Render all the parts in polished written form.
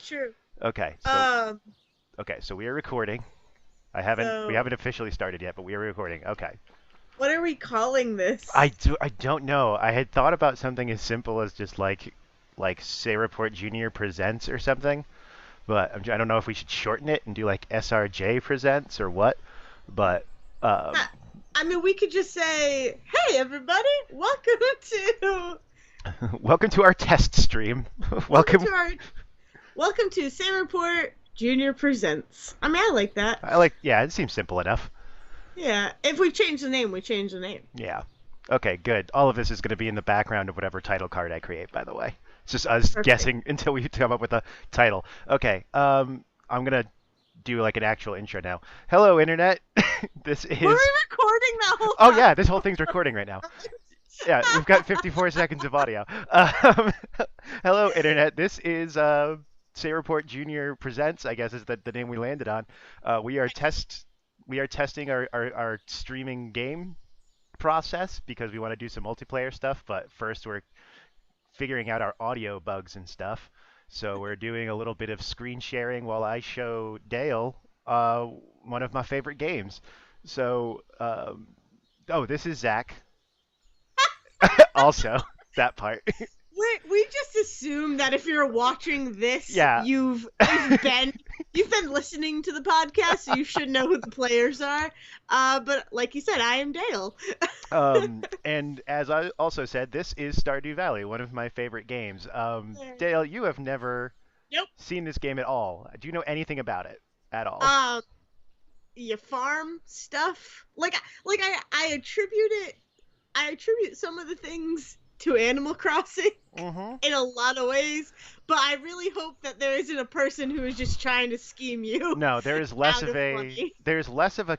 It's true. Okay, Um, so we are recording. We so haven't officially started yet, but we are recording. Okay. what are we calling this? I don't know. I had thought about something as simple as just like sayreportjr presents or something, but I don't know if we should shorten it and do like SRJ presents or what. But um, I, I mean, we could just say, "Hey, everybody, welcome to our test stream. welcome Welcome. to our welcome to Say Report Junior Presents." I mean, I like that. Yeah, it seems simple enough. Yeah, if we change the name, we change the name. Yeah. Okay, good. All of this is going to be in the background of whatever title card I create, by the way. It's just us Perfect. guessing until we come up with a title. Okay, I'm going to do like an actual intro now. Hello, Internet. This Were we is. recording that whole Oh, time? yeah, this whole thing's recording right now. Yeah, we've got 54 seconds of audio. Um, hello, Internet. This is Say Report Junior Presents, I guess is the name we landed on. We are testing our streaming game process because we want to do some multiplayer stuff, but first we're figuring out our audio bugs and stuff. So we're doing a little bit of screen sharing while I show Dayle one of my favorite games. So, oh, this is Zack. Also, that part. We just assume that if you're watching this, Yeah. you've been listening to the podcast, so you should know who the players are. But like you said, I am Dale. And as I also said, this is Stardew Valley, one of my favorite games. Dayle, you have never Nope. seen this game at all. Do you know anything about it at all? Um, you farm stuff. I attribute it. I attribute some of the things to Animal Crossing Mm-hmm. in a lot of ways, but I really hope that there isn't a person who is just trying to scheme you No, there is less out of of a money.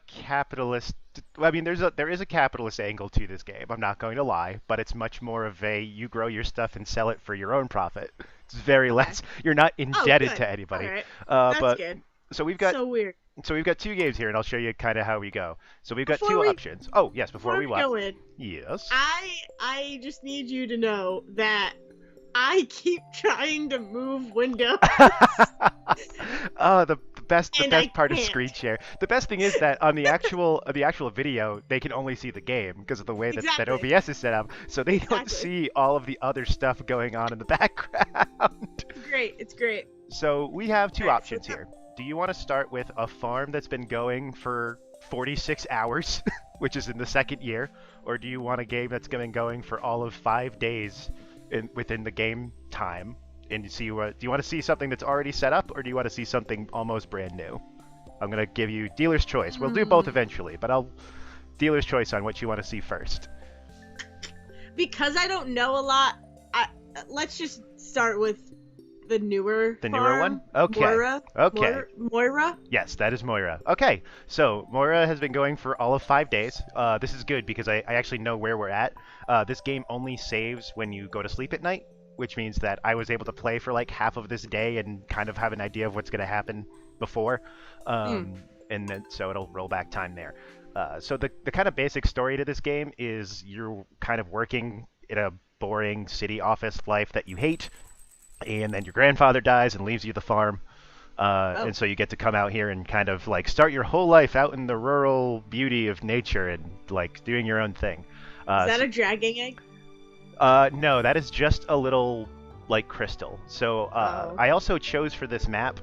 capitalist. I mean, there is a capitalist angle to this game. I'm not going to lie, but it's much more of a you grow your stuff and sell it for your own profit. It's very Okay. less. You're not Oh, indebted good. to All anybody. right. That's But good. so we've got So weird. so we've got two games here, and I'll show you kind of how we go. So we've got Before two we options. Oh yes, before before we we what? go in, Yes. I just need you to know that I keep trying to move windows Oh, the and I best part is can't. screen share. The best thing is that on the actual video, they can only see the game because of the way that Exactly. OBS is set up, so they don't Exactly. see all of the other stuff going on in the background. It's great. It's great. So we have two All right. So options here. Do you want to start with a farm that's been going for 46 hours, which is in the second year, or do you want a game that's been going for all of 5 days within the game time? And see what do you want to see something that's already set up, or do you want to see something almost brand new? I'm gonna give you dealer's choice. We'll do both Hmm. eventually, but I'll dealer's choice on what you want to see first. Because I don't know a lot, let's just start with the newer The newer farm, one? Okay. Moira. Okay. Moira. Yes, that is Moira. Okay, so Moira has been going for all of 5 days. This is good because I actually know where we're at. This game only saves when you go to sleep at night, which means that I was able to play for like half of this day and kind of have an idea of what's going to happen before. Mm. And then so it'll roll back time there. So the kind of basic story to this game is you're kind of working in a boring city office life that you hate, and then your grandfather dies and leaves you the farm. Oh. And so you get to come out here and kind of like start your whole life out in the rural beauty of nature and like doing your own thing. Is that So a dragging egg? no, that is just a little like crystal. So Oh. I also chose for this map.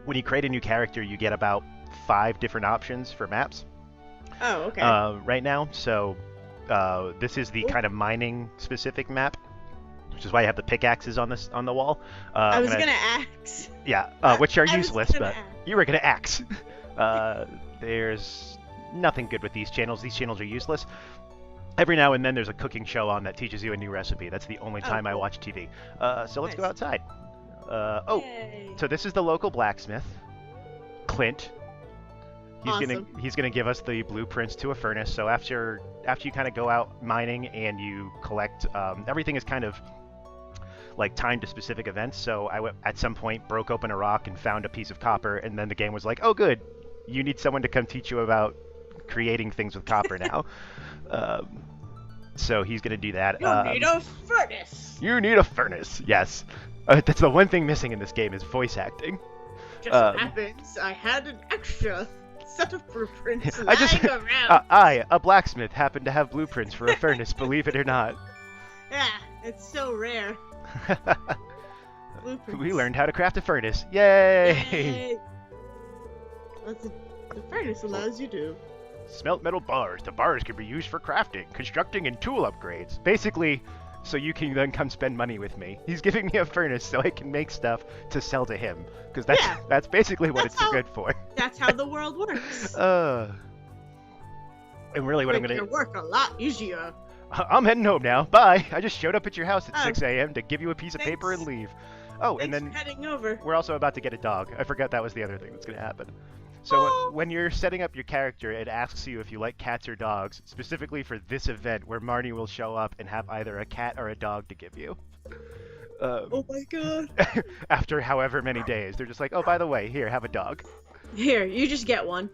When you create a new character, you get about 5 different options for maps Oh, okay. right now. So this is the Cool. kind of mining specific map, which is why I have the pickaxes on this on the wall. I I'm was gonna ask. Yeah, which are I was useless, gonna but ask. you were gonna axe. There's nothing good with these channels. These channels are useless. Every now and then there's a cooking show on that teaches you a new recipe. That's the only Oh, time I cool. watch TV. So let's go Nice. outside. Oh, Yay. so this is the local blacksmith, Clint. Awesome. He's gonna give us the blueprints to a furnace. So after you kind of go out mining and you collect, everything is kind of like timed to specific events. So at some point broke open a rock and found a piece of copper, and then the game was like, oh good, you need someone to come teach you about creating things with copper now. So he's gonna do that. You need a furnace. You need a furnace, yes. That's the one thing missing in this game is voice acting. Just so happens I had an extra set of blueprints I just, lying around. I, a blacksmith, happen to have blueprints for a furnace, believe it or not. Yeah, it's so rare. Blueprints. We learned how to craft a furnace. Yay! Yay! The furnace allows you to Smelt metal bars. The bars can be used for crafting, constructing, and tool upgrades. Basically, so you can then come spend money with me. He's giving me a furnace so I can make stuff to sell to him. Because that's basically what it's good for. That's how the world works. And really what I'm Make going your to... work a lot easier. I'm heading home now. Bye. I just showed up at your house at 6 a.m. to give you a piece of Thanks. paper and leave. Oh, Thanks and then for heading over. we're also about to get a dog. I forgot that was the other thing that's going to happen. So when you're setting up your character, it asks you if you like cats or dogs, specifically for this event where Marnie will show up and have either a cat or a dog to give you. Oh my god. After however many days, they're just like, oh, by the way, here, have a dog. Here, you just get one.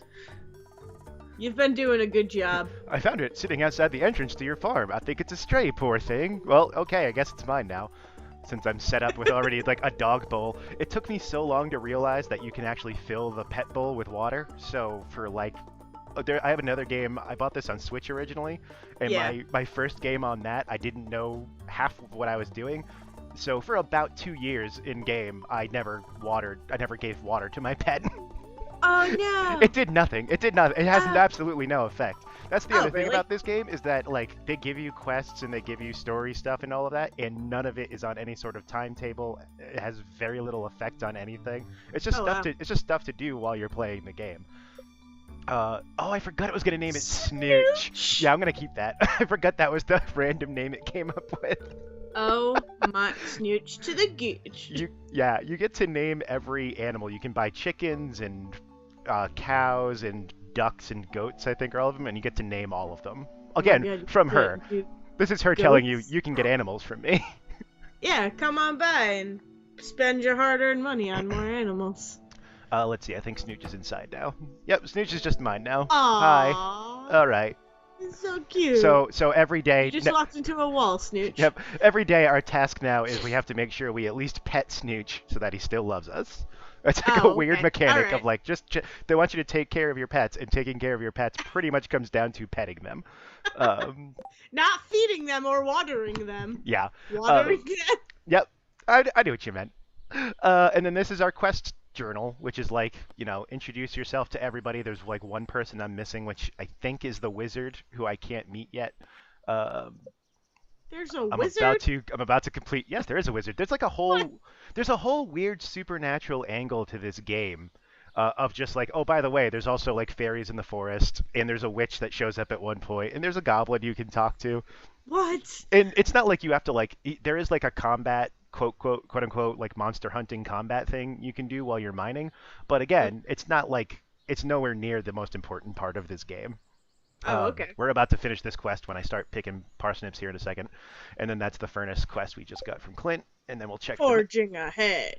You've been doing a good job. I found it sitting outside the entrance to your farm. I think it's a stray, poor thing. Well, okay, I guess it's mine now. Since I'm set up with already like a dog bowl. It took me so long to realize that you can actually fill the pet bowl with water. So for like, I have another game. I bought this on Switch originally, and my first game on that, I didn't know half of what I was doing. So for about 2 years in game, I never gave water to my pet. Oh no! It did nothing. It did nothing. It has absolutely no effect. That's the other thing really? about this game is that like they give you quests and they give you story stuff and all of that, and none of it is on any sort of timetable. It has very little effect on anything. It's just stuff to do while you're playing the game. I forgot it was gonna name it Snooch. Yeah, I'm gonna keep that. I forgot that was the random name it came up with. Oh my snooch to the gooch. You get to name every animal. You can buy chickens and cows and ducks and goats, I think are all of them, and you get to name all of them. Again, from her. This is her telling you can get animals from me. Yeah, come on by and spend your hard-earned money on more animals. Let's see, I think Snooch is inside now. Yep, Snooch is just mine now. Aww. Hi. Alright. It's so cute. So every day... You just walked into a wall, Snooch. Yep, every day our task now is we have to make sure we at least pet Snooch so that he still loves us. It's like a weird mechanic of like, they want you to take care of your pets, and taking care of your pets pretty much comes down to petting them. Not feeding them or watering them. Yeah. Watering them? Yep, I knew what you meant. And then this is our quest journal, which is like, introduce yourself to everybody. There's like one person I'm missing, which I think is the wizard, who I can't meet yet. There's a wizard? I'm about to complete. Yes, there is a wizard. There's like a whole weird supernatural angle to this game, of just like, oh, by the way, there's also like fairies in the forest, and there's a witch that shows up at one point, and there's a goblin you can talk to. What? And it's not like you have to like. There is like a combat, quote unquote, like monster hunting combat thing you can do while you're mining, but again, it's not like it's nowhere near the most important part of this game. Oh, okay. We're about to finish this quest when I start picking parsnips here in a second, and then that's the furnace quest we just got from Clint, and then we'll check. Forging ahead.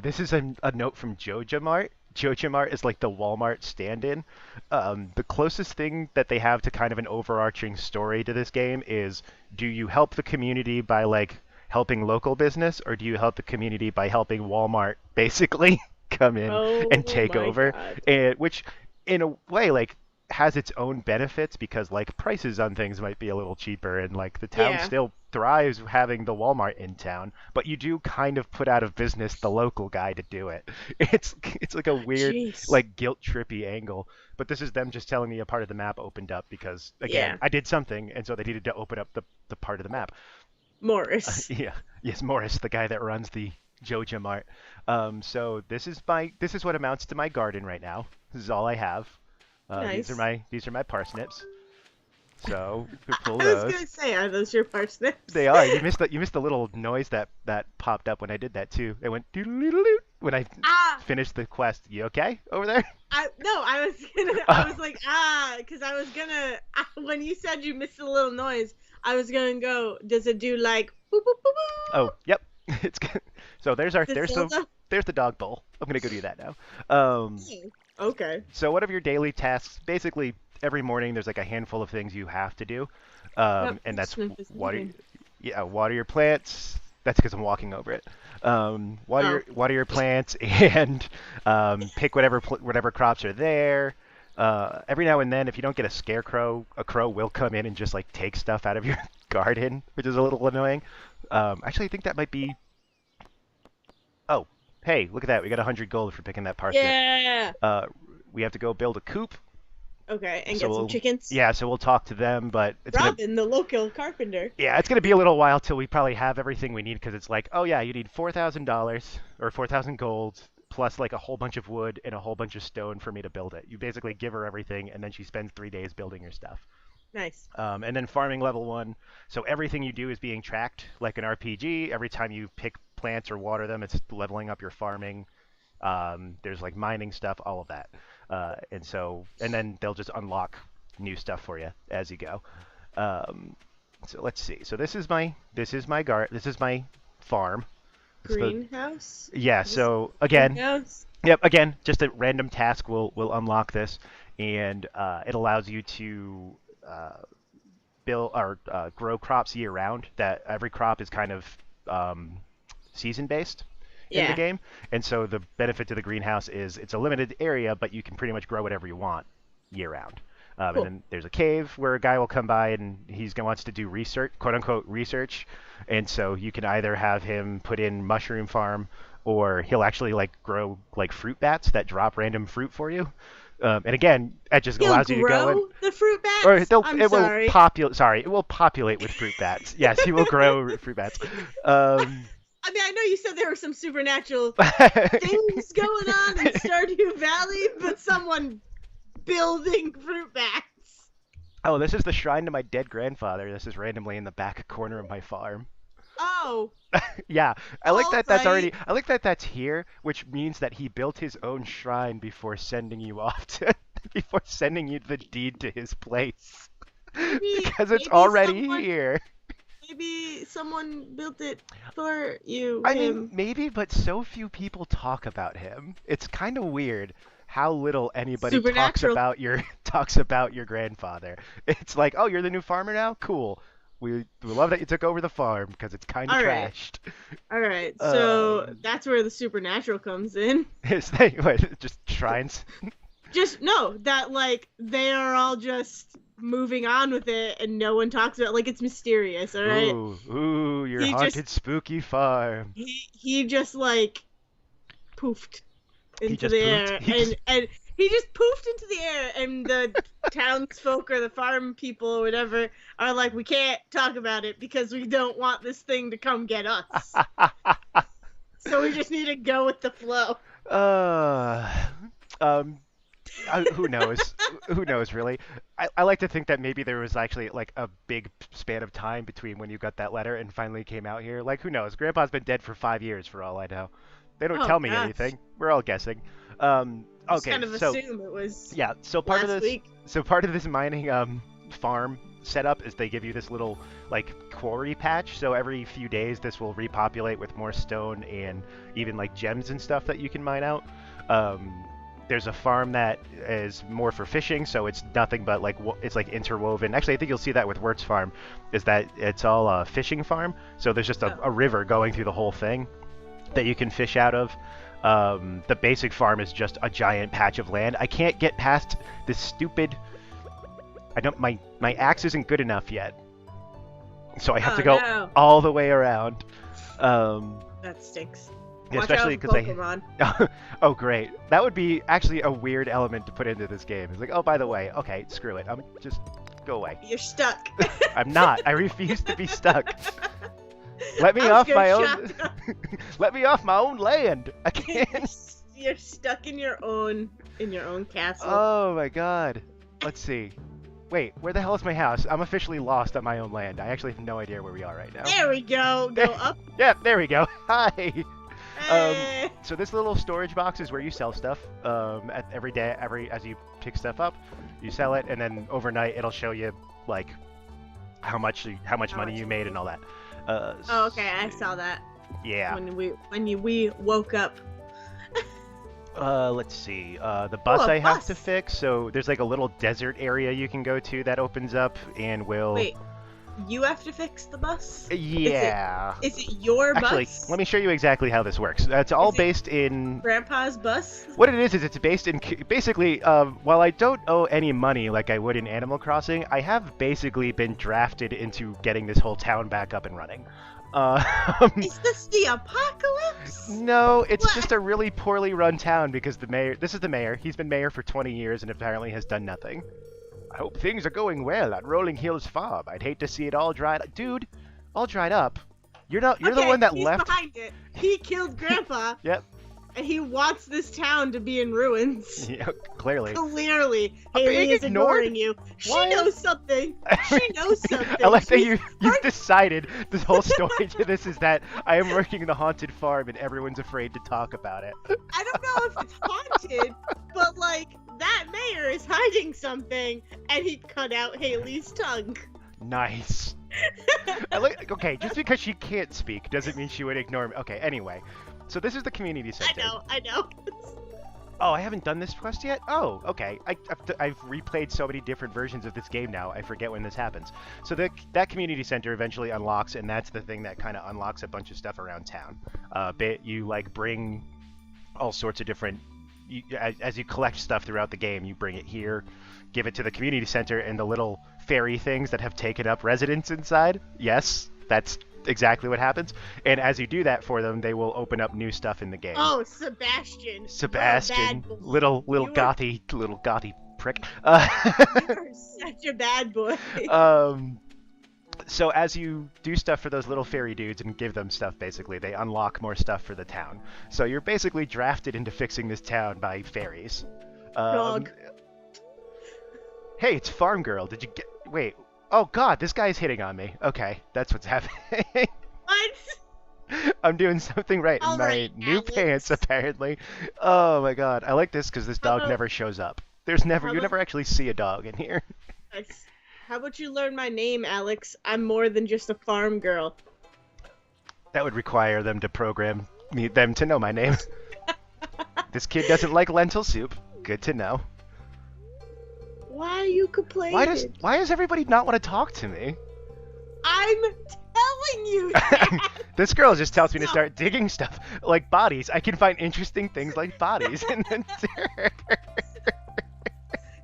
This is a note from JojaMart. JojaMart is like the Walmart stand-in. The closest thing that they have to kind of an overarching story to this game is: do you help the community by like helping local business, or do you help the community by helping Walmart basically come in and take over? God. And which, in a way, like, has its own benefits because like prices on things might be a little cheaper, and like the town still thrives having the Walmart in town, but you do kind of put out of business the local guy to do it. It's like a weird like guilt trippy angle, but this is them just telling me a part of the map opened up because again I did something, and so they needed to open up the part of the map. Morris. Yes, Morris, the guy that runs the JojaMart. So this is what amounts to my garden right now. This is all I have. Nice. These are my parsnips. So pull I those. was gonna say, are those your parsnips? They are. You missed the little noise that popped up when I did that too. It went doodle-doodle-doo when I finished the quest. You okay over there? I was like, because I was gonna when you said you missed a little noise, I was gonna go, does it do like boop boop boop boop? Oh, yep. It's good. So there's the dog bowl. I'm gonna go do that now. Okay. So what are your daily tasks? Basically, every morning there's like a handful of things you have to do, and that's water your plants. That's because I'm walking over it. Oh. Water your plants and pick whatever crops are there. Every now and then, if you don't get a scarecrow, a crow will come in and just like take stuff out of your garden, which is a little annoying. Actually, I think that might be. Oh, hey, look at that! We got 100 gold for picking that parsnip. Yeah. We have to go build a coop. Okay, and So get some chickens. yeah, so we'll talk to them, but Robin, the local carpenter. yeah, it's gonna be a little while till we probably have everything we need because it's like, oh yeah, you need $4,000 or 4,000 gold plus like a whole bunch of wood and a whole bunch of stone for me to build it. You basically give her everything, and then she spends 3 days building your stuff. Nice. And then farming level 1, so everything you do is being tracked like an RPG. Every time you pick plants or water them, it's leveling up your farming. There's like mining stuff, all of that. And then they'll just unlock new stuff for you as you go. So let's see. So this is my farm. Greenhouse? Yeah. So again, Greenhouse? yep. Again, just a random task will unlock this, and it allows you to build or grow crops year round. That every crop is kind of season based in the Yeah. game, and so the benefit to the greenhouse is it's a limited area, but you can pretty much grow whatever you want year round. Cool. And then there's a cave where a guy will come by and wants to do research, quote unquote research, and so you can either have him put in mushroom farm, or he'll actually like grow like fruit bats that drop random fruit for you. And again, that just He'll allows you to go in. grow the fruit bats? Or I'm sorry. it will populate with fruit bats. Yes, he will grow fruit bats. I mean, I know you said there were some supernatural things going on in Stardew Valley, but someone building fruit bats. Oh, this is the shrine to my dead grandfather. This is randomly in the back corner of my farm. Oh. Yeah, I like that. That's Alright. already. I like that. That's here, which means that he built his own shrine before sending you off to, before sending you the deed to his place. Because it's already here. Maybe someone built it for you. I mean, maybe, but so few people talk about him. It's kind of weird how little anybody talks about your grandfather. It's like, oh, you're the new farmer now? Cool. We love that you took over the farm because it's kind of trashed. All right, so that's where the supernatural comes in. Just shrines? That like they are all just moving on with it and no one talks about it. Like it's mysterious, all right? Ooh, your haunted spooky farm. He just like poofed into the air and he just poofed into the air, and the townsfolk or the farm people or whatever are like, we can't talk about it because we don't want this thing to come get us. So we just need to go with the flow. Who knows? Who knows, really? I like to think that maybe there was actually like a big span of time between when you got that letter and finally came out here. Like, who knows? Grandpa's been dead for 5 years for all I know. They don't tell me anything. We're all guessing. Okay, kind of assume it was part of this week. mining farm setup is they give you this little like quarry patch. So every few days this will repopulate with more stone and even like gems and stuff that you can mine out. There's a farm that is more for fishing, so it's nothing but like it's like interwoven. Actually, I think you'll see that with Wirt's farm, is that it's all a fishing farm. So there's just a river going through the whole thing that you can fish out of. The basic farm is just a giant patch of land. I can't get past this stupid. My axe isn't good enough yet, so I have to go all the way around. That stinks. Yeah, especially because oh, great! That would be actually a weird element to put into this game. It's like, oh, by the way, okay, screw it. I'm just go away. You're stuck. I'm not. I refuse to be stuck. Let me off my own. Let me off my own land. I can't. You're stuck in your own castle. Oh my god. Let's see. Wait, where the hell is my house? I'm officially lost on my own land. I actually have no idea where we are right now. There we go. Go up. Yeah, there we go. Hi. Hey. So this little storage box is where you sell stuff. Every day, as you pick stuff up, you sell it, and then overnight it'll show you like how much money you made and all that. Okay, I saw that. Yeah. When we woke up. Let's see. The bus I have to fix. So there's like a little desert area you can go to that opens up and will. Wait. you have to fix the bus? Yeah. Is it your Actually, bus? let me show you exactly how this works. It's all based in... Grandpa's bus? What it is it's based in... Basically, while I don't owe any money like I would in Animal Crossing, I have basically been drafted into getting this whole town back up and running. Is this the apocalypse? No, it's just a really poorly run town because the mayor... This is the mayor. He's been mayor for 20 years and apparently has done nothing. I hope things are going well at Rolling Hills Farm. I'd hate to see it all dried up. Dude, all dried up? You're the one that he's left... behind it. He killed Grandpa. Yep. And he wants this town to be in ruins. Yeah, clearly. Clearly. Haley is ignoring you. She knows something. She knows something. I like that you've decided the whole story to this is that I am working the haunted farm and everyone's afraid to talk about it. I don't know if it's haunted, but like, that mayor is hiding something, and he cut out Haley's tongue. Nice. Okay, just because she can't speak doesn't mean she would ignore me. Okay, anyway. So this is the community center. I know. Oh, I haven't done this quest yet? Oh, okay. I've replayed so many different versions of this game now, I forget when this happens. So that community center eventually unlocks, and that's the thing that kind of unlocks a bunch of stuff around town. You, like, bring all sorts of different... as you collect stuff throughout the game, you bring it here, give it to the community center, and the little fairy things that have taken up residence inside. Yes, that's exactly what happens. And as you do that for them, they will open up new stuff in the game. Oh, Sebastian. Little gothy prick. You are such a bad boy. So as you do stuff for those little fairy dudes and give them stuff, basically, they unlock more stuff for the town. So you're basically drafted into fixing this town by fairies. Dog. Hey, it's Farm Girl. Did you get... Wait. Oh, God, this guy's hitting on me. Okay, that's what's happening. What? I'm doing something right in my new pants, apparently. Oh, my God. I like this because this dog never shows up. You never actually see a dog in here. How about you learn my name, Alex? I'm more than just a farm girl. That would require them to program them to know my name. This kid doesn't like lentil soup. Good to know. Why are you complaining? Why does everybody not want to talk to me? I'm telling you that. This girl just tells me to start digging stuff like bodies. I can find interesting things like bodies in the dirt.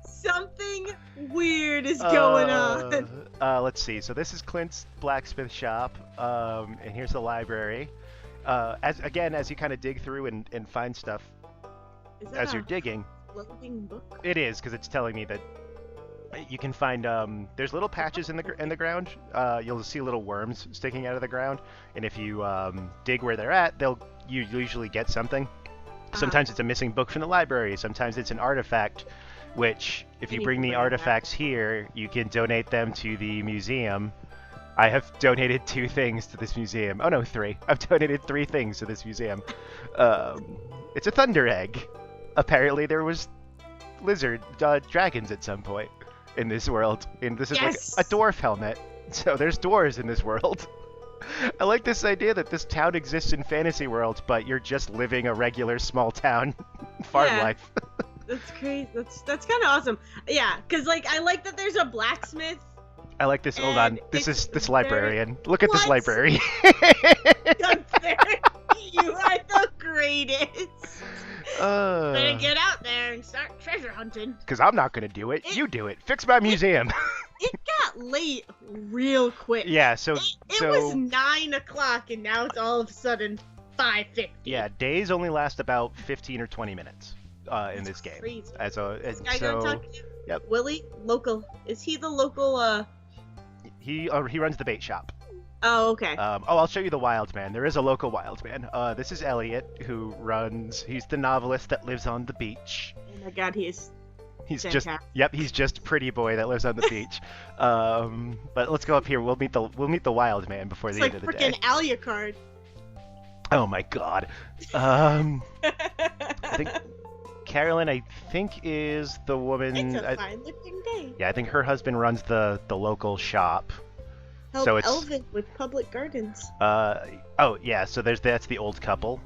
Something weird is going on. Let's see. So this is Clint's blacksmith shop, and here's the library. As you kind of dig through and find stuff as you're digging. Floating book? It is, because it's telling me that you can find there's little patches in the ground. You'll see little worms sticking out of the ground, and if you dig where they're at, you usually get something. Sometimes it's a missing book from the library. Sometimes it's an artifact, which if you bring the artifacts here, you can donate them to the museum. I have donated 2 things to this museum. Oh no, 3. I've donated 3 things to this museum. It's a thunder egg. Apparently there was dragons at some point in this world. And this is like a dwarf helmet. So there's dwarves in this world. I like this idea that this town exists in fantasy world, but you're just living a regular small town farm life. That's crazy. That's kind of awesome. Yeah, because like I like that there's a blacksmith. I like this. Hold on. This librarian. Look at this library. Gunther, you are the greatest. Better get out there and start treasure hunting. Because I'm not going to do it. You do it. Fix my museum. It got late real quick. Yeah, so... It was 9 o'clock and now it's all of a sudden 5:50. Yeah, days only last about 15 or 20 minutes in this game. Crazy. This guy gonna talk to you? Yep. Willie? Local. Is he the local, He runs the bait shop. Oh, okay. I'll show you the wild man. There is a local wild man. This is Elliot, he's the novelist that lives on the beach. Oh my god, he's fantastic. He's just pretty boy that lives on the beach. But let's go up here. We'll meet the wild man before the end of the day. It's like freaking Alucard. Oh my god. I think Carolyn, is the woman. It's a fine-looking day. Yeah, I think her husband runs the local shop. Help so it's Elvin with public gardens. Oh yeah, so that's the old couple,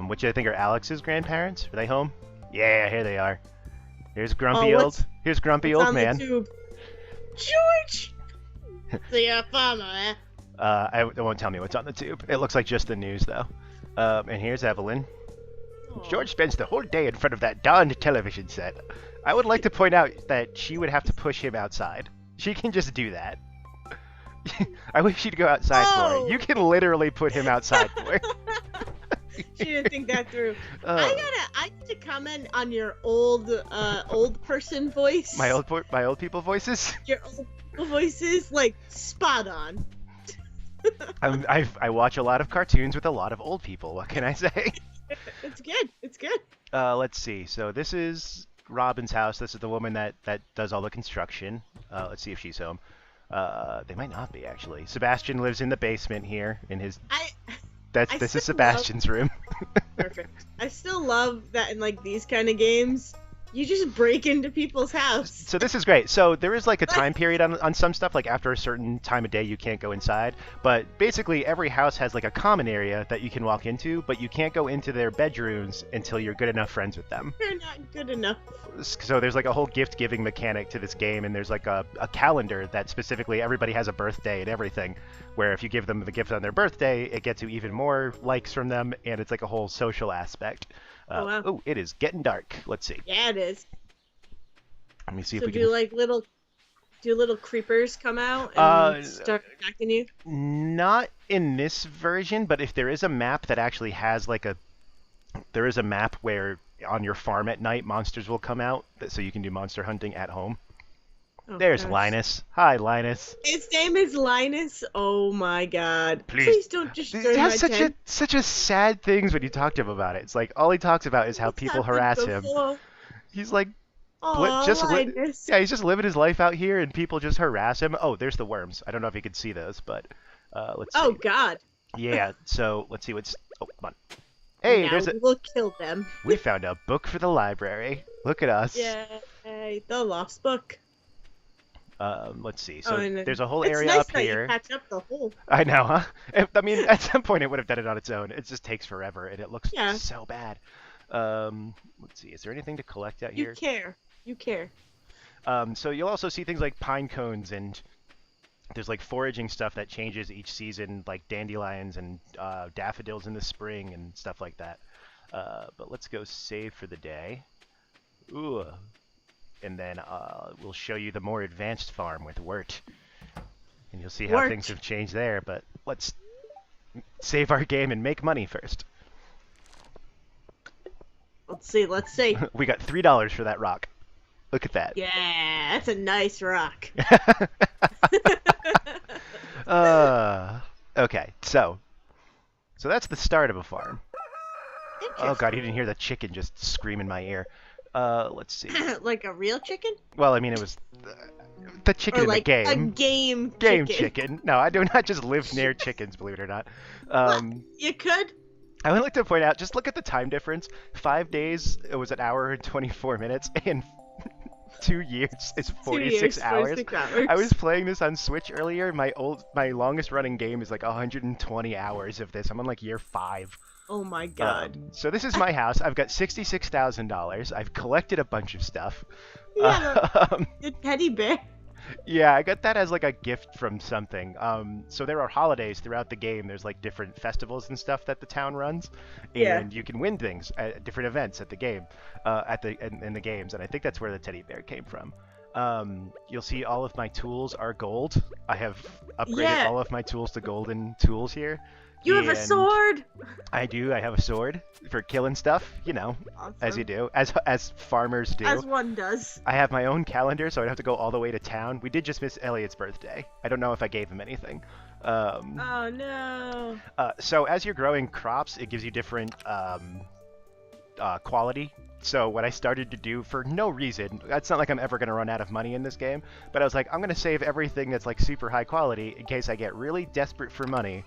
which I think are Alex's grandparents. Are they home? Yeah, here they are. Here's grumpy old man. George. So you're a farmer, eh? It won't tell me what's on the tube. It looks like just the news, though. And here's Evelyn. Aw. George spends the whole day in front of that darned television set. I would like to point out that she would have to push him outside. She can just do that. I wish she'd go outside for Oh. it. You can literally put him outside for it. She didn't think that through. I need to comment on your old person voice. My old people voices. Your old people voices, like, spot on. I watch a lot of cartoons with a lot of old people. What can I say? It's good. It's good. Let's see. So this is Robin's house. This is the woman that does all the construction. Let's see if she's home. They might not be, actually. Sebastian lives in the basement here in his. This is Sebastian's room. Perfect. I still love that in like these kind of games, you just break into people's house. So this is great. So there is like a time period on some stuff, like after a certain time of day you can't go inside. But basically every house has like a common area that you can walk into, but you can't go into their bedrooms until you're good enough friends with them. You're not good enough. So there's like a whole gift-giving mechanic to this game, and there's like a calendar that specifically everybody has a birthday and everything, where if you give them the gift on their birthday, it gets you even more likes from them, and it's like a whole social aspect. Oh, wow. Oh, it is getting dark. Let's see. Yeah, it is. Let me see if So we do can... like little creepers come out and start attacking you? Not in this version, but if there is a map that actually has like there is a map where on your farm at night monsters will come out, so you can do monster hunting at home. Oh, There's gosh. Linus. Hi, Linus. His name is Linus. Oh my god. Please don't destroy He my has tent. such a sad things when you talk to him about it. It's like all he talks about is how It's people happened harass him. before. He's like, Aw, Linus. yeah, he's just living his life out here, and people just harass him. Oh, there's the worms. I don't know if you can see those, but let's see. Oh god. Yeah. So let's see what's. Oh, come on. Hey, Now we'll kill them. We found a book for the library. Look at us. Yay, the lost book. Let's see. So and there's a whole it's area nice up that here. You patch up the hole. I know, huh? I mean, at some point it would have done it on its own. It just takes forever, and it looks so bad. Let's see. Is there anything to collect out here? You care. So you'll also see things like pine cones, and there's like foraging stuff that changes each season, like dandelions and daffodils in the spring and stuff like that. But let's go save for the day. Ooh. And then we'll show you the more advanced farm with wort. And you'll see how things have changed there, but let's save our game and make money first. Let's see. We got $3 for that rock. Look at that. Yeah, that's a nice rock. Okay, so that's the start of a farm. Oh god, you didn't hear the chicken just scream in my ear. Let's see. Like a real chicken? Well, I mean, it was the chicken Or in like the game. a game chicken. No, I do not just live near chickens, believe it or not. You could. I would like to point out, just look at the time difference. 5 days, it was an hour and 24 minutes, and 2 years is 46 hours. 46 hours. I was playing this on Switch earlier. My longest running game is like 120 hours of this. I'm on like year 5. Oh my god. So this is my house. I've got $66,000. I've collected a bunch of stuff. Yeah, the teddy bear. Yeah, I got that as like a gift from something. So there are holidays throughout the game. There's like different festivals and stuff that the town runs, and you can win things at different events at the game, in the games. And I think that's where the teddy bear came from. You'll see all of my tools are gold. I have upgraded all of my tools to golden tools here. You have a sword. I do. I have a sword for killing stuff, Awesome. as you do, as farmers do. As one does. I have my own calendar, so I don't have to go all the way to town. We did just miss Elliot's birthday. I don't know if I gave him anything. Oh no. So as you're growing crops, it gives you different quality. So what I started to do for no reason, that's not like I'm ever going to run out of money in this game, but I was like, I'm going to save everything that's like super high quality in case I get really desperate for money.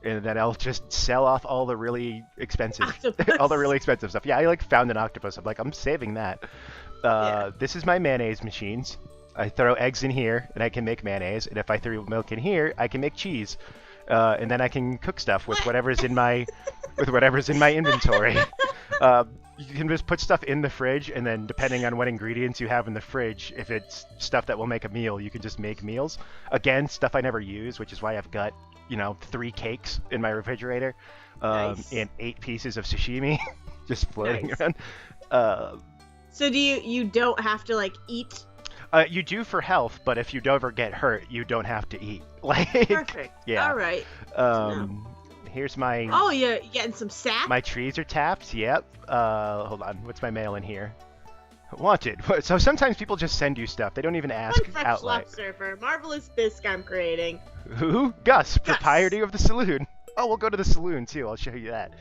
And then I'll just sell off all the really expensive, stuff. Yeah, I like found an octopus. I'm like, I'm saving that. This is my mayonnaise machines. I throw eggs in here, and I can make mayonnaise. And if I throw milk in here, I can make cheese. And then I can cook stuff with whatever's in my, inventory. you can just put stuff in the fridge, and then depending on what ingredients you have in the fridge, if it's stuff that will make a meal, you can just make meals. Again, stuff I never use, which is why I've got, 3 cakes in my refrigerator, Nice. and 8 pieces of sashimi just floating Nice. around. So do you don't have to like eat? You do for health, but if you ever get hurt, you don't have to eat. Like, Perfect. yeah. All right. Here's my. Oh, you're getting some sap? My trees are tapped. Yep. Hold on. What's my mail in here? Wanted. So sometimes people just send you stuff. They don't even ask One fresh outright. lobster for a marvelous bisque I'm creating. Who? Gus, proprietor of the saloon. Oh, we'll go to the saloon too. I'll show you that.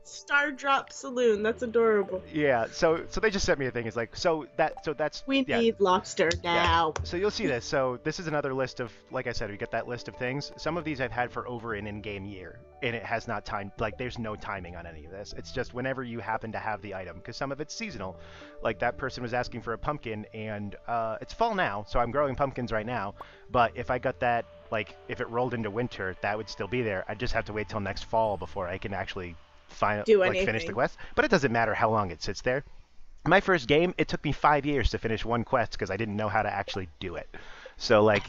Star Drop Saloon. That's adorable. Yeah. So they just sent me a thing. It's like that's. We yeah. need lobster now. So you'll see this. So this is another list of, like I said, we get that list of things. Some of these I've had for over an in-game year, and it has not timed. Like, there's no timing on any of this. It's just whenever you happen to have the item, because some of it's seasonal. Like, that person was asking for a pumpkin, and it's fall now, so I'm growing pumpkins right now. But if I got that, like, if it rolled into winter, that would still be there. I'd just have to wait till next fall before I can actually finish the quest. But it doesn't matter how long it sits there. My first game, it took me 5 years to finish one quest because I didn't know how to actually do it. So like,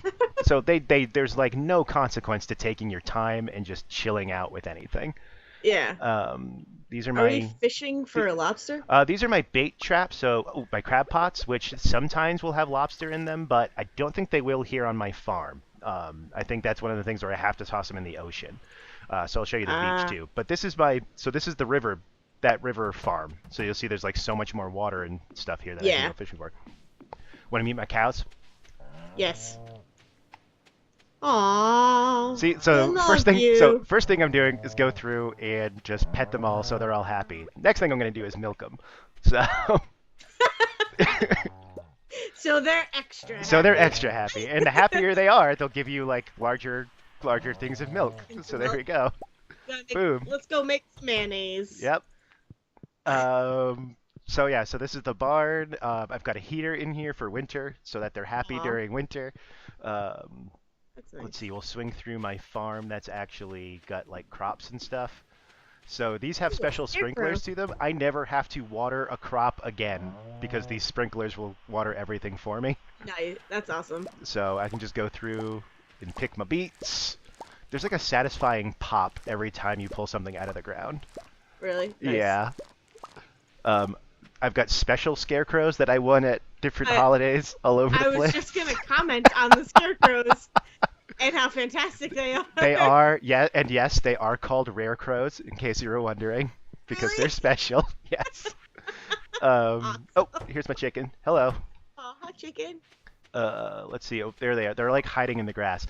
there's like no consequence to taking your time and just chilling out with anything. Yeah. These are Are my. we fishing for a lobster? These are my bait traps. So my crab pots, which sometimes will have lobster in them, but I don't think they will here on my farm. I think that's one of the things where I have to toss them in the ocean. So I'll show you the beach too. But this is this is the river, that river farm. So you'll see there's like so much more water and stuff here that I can go fishing for. Want to meet my cows? Yes. Aww. See, so first thing I'm doing is go through and just pet them all so they're all happy. Next thing I'm going to do is milk them. So So they're extra happy. So they're extra happy, and the happier they are, they'll give you like larger things of milk. So there we go. Boom. Let's go make some mayonnaise. Yep. So yeah, so this is the barn. I've got a heater in here for winter so that they're happy during winter. That's nice. Let's see, we'll swing through my farm that's actually got like crops and stuff. So these have special sprinklers to them. I never have to water a crop again because these sprinklers will water everything for me. Nice. That's awesome. So I can just go through and pick my beets. There's like a satisfying pop every time you pull something out of the ground. Really? Nice. Yeah. I've got special scarecrows that I won at different holidays all over the place. I was just going to comment on the scarecrows and how fantastic they are. They are, yeah, and yes, they are called rare crows, in case you were wondering, because they're special. Yes. Awesome. Oh, here's my chicken. Hello. Oh, hi, chicken. Let's see. Oh, there they are. They're like hiding in the grass.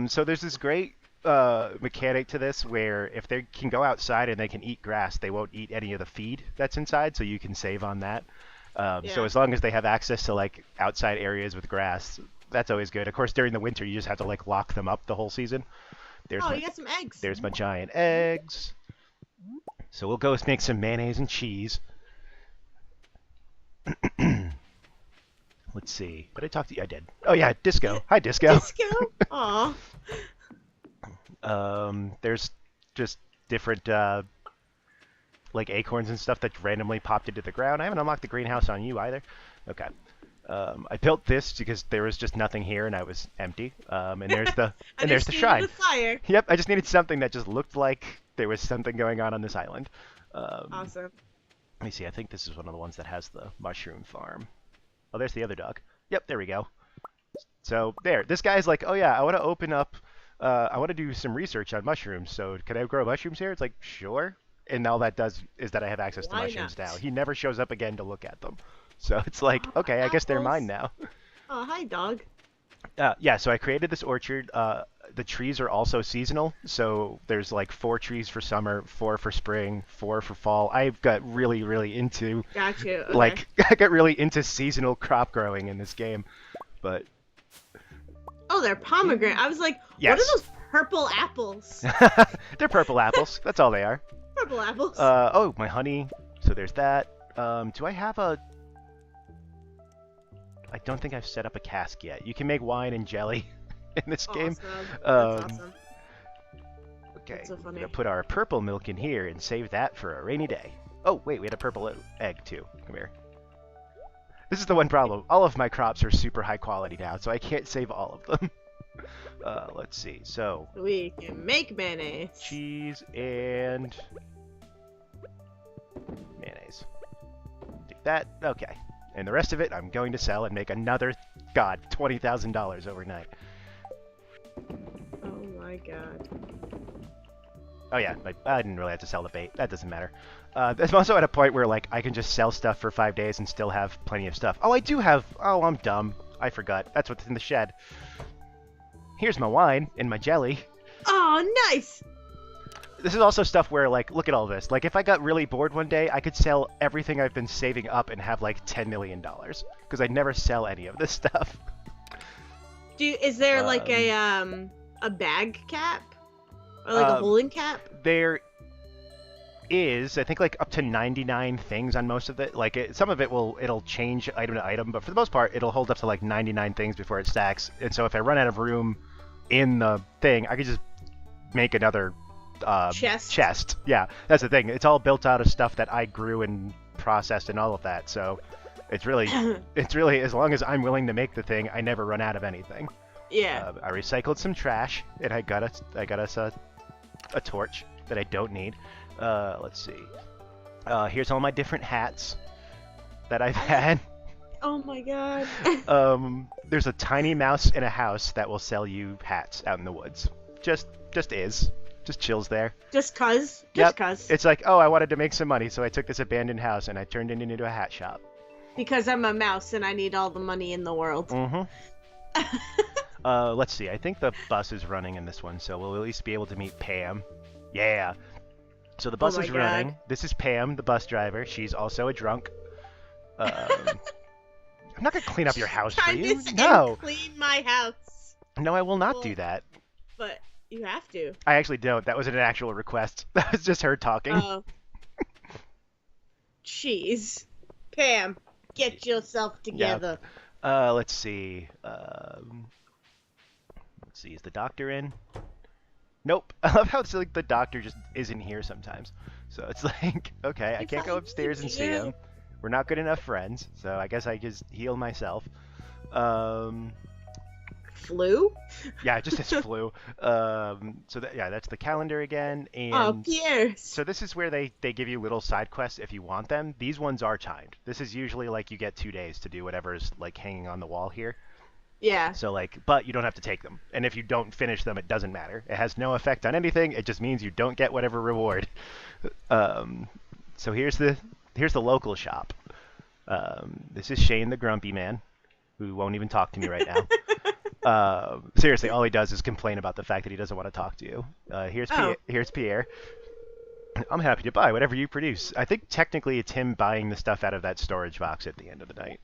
So there's this great mechanic to this where if they can go outside and they can eat grass, they won't eat any of the feed that's inside, so you can save on that. So as long as they have access to like outside areas with grass, that's always good. Of course, during the winter, you just have to like lock them up the whole season. You got some eggs. There's my giant eggs. So we'll go make some mayonnaise and cheese. Let's see. Did I talk to you? I did. Oh yeah, Disco. Hi, Disco. Disco. Aw. There's just different like acorns and stuff that randomly popped into the ground. I haven't unlocked the greenhouse on you either. Okay. I built this because there was just nothing here and I was empty. And there's the there's the shrine. The fire. Yep, I just needed something that just looked like there was something going on this island. Awesome. Let me see. I think this is one of the ones that has the mushroom farm. Oh, there's the other dog. Yep, there we go. So there, this guy's like, oh yeah, I want to open up. I want to do some research on mushrooms. So can I grow mushrooms here? It's like, sure. And all that does is that I have access to mushrooms now. He never shows up again to look at them. So it's like, okay, I guess they're mine now. Oh, hi, dog. Yeah, so I created this orchard. The trees are also seasonal, so there's like 4 trees for summer, 4 for spring, 4 for fall. I've got really, really into Gotcha. Okay. like I got really into seasonal crop growing in this game, but oh, they're pomegranate. I was like, yes. What are those purple apples? They're purple apples. That's all they are. Purple apples. Oh, my honey. So there's that. Do I have a? I don't think I've set up a cask yet. You can make wine and jelly in this game. That's awesome. Okay, That's so funny. we're gonna put our purple milk in here and save that for a rainy day. Oh, wait, we had a purple egg, too. Come here. This is the one problem. All of my crops are super high quality now, so I can't save all of them. Let's see. So We can make mayonnaise. cheese and mayonnaise. Take that. Okay. And the rest of it, I'm going to sell and make another, God, $20,000 overnight. Oh my god. Oh yeah, I didn't really have to sell the bait. That doesn't matter. I'm also at a point where like I can just sell stuff for 5 days and still have plenty of stuff. Oh, I do have. Oh, I'm dumb. I forgot. That's what's in the shed. Here's my wine and my jelly. Oh, nice. This is also stuff where like, look at all this. Like, if I got really bored one day, I could sell everything I've been saving up and have like $10 million because I never sell any of this stuff. Is there like a bag cap or like a holding cap? There is, I think, like up to 99 things on most of it. Like some of it it'll change item to item, but for the most part, it'll hold up to like 99 things before it stacks. And so if I run out of room in the thing, I could just make another chest. Yeah, that's the thing. It's all built out of stuff that I grew and processed and all of that. So it's really, as long as I'm willing to make the thing, I never run out of anything. Yeah. I recycled some trash, and I got us a torch that I don't need. Let's see. Here's all my different hats that I've had. Oh my god. There's a tiny mouse in a house that will sell you hats out in the woods. Just chills there. Just cuz? Yep. Just cuz? It's like, oh, I wanted to make some money, so I took this abandoned house and I turned it into a hat shop. Because I'm a mouse and I need all the money in the world. Mm-hmm. Let's see. I think the bus is running in this one, so we'll at least be able to meet Pam. Yeah. So the bus is running. This is Pam, the bus driver. She's also a drunk. I'm not gonna clean up your house for you. No. Clean my house. No, I will not do that. But you have to. I actually don't. That wasn't an actual request. That was just her talking. Oh. Jeez. Pam, get yourself together. Yeah. Let's see. Is the doctor in? Nope. I love how it's like the doctor just isn't here sometimes. So it's like, okay, I can't go upstairs and see him. We're not good enough friends, so I guess I just heal myself. Flu? Yeah, it just says flu. So that's the calendar again. And oh, Pierre. So this is where they give you little side quests if you want them. These ones are timed. This is usually like you get 2 days to do whatever's like hanging on the wall here. Yeah. So like, but you don't have to take them. And if you don't finish them, it doesn't matter. It has no effect on anything. It just means you don't get whatever reward. So here's the local shop. This is Shane the Grumpy Man, who won't even talk to me right now. Seriously, all he does is complain about the fact that he doesn't want to talk to you. Here's Pierre. I'm happy to buy whatever you produce. I think technically it's him buying the stuff out of that storage box at the end of the night.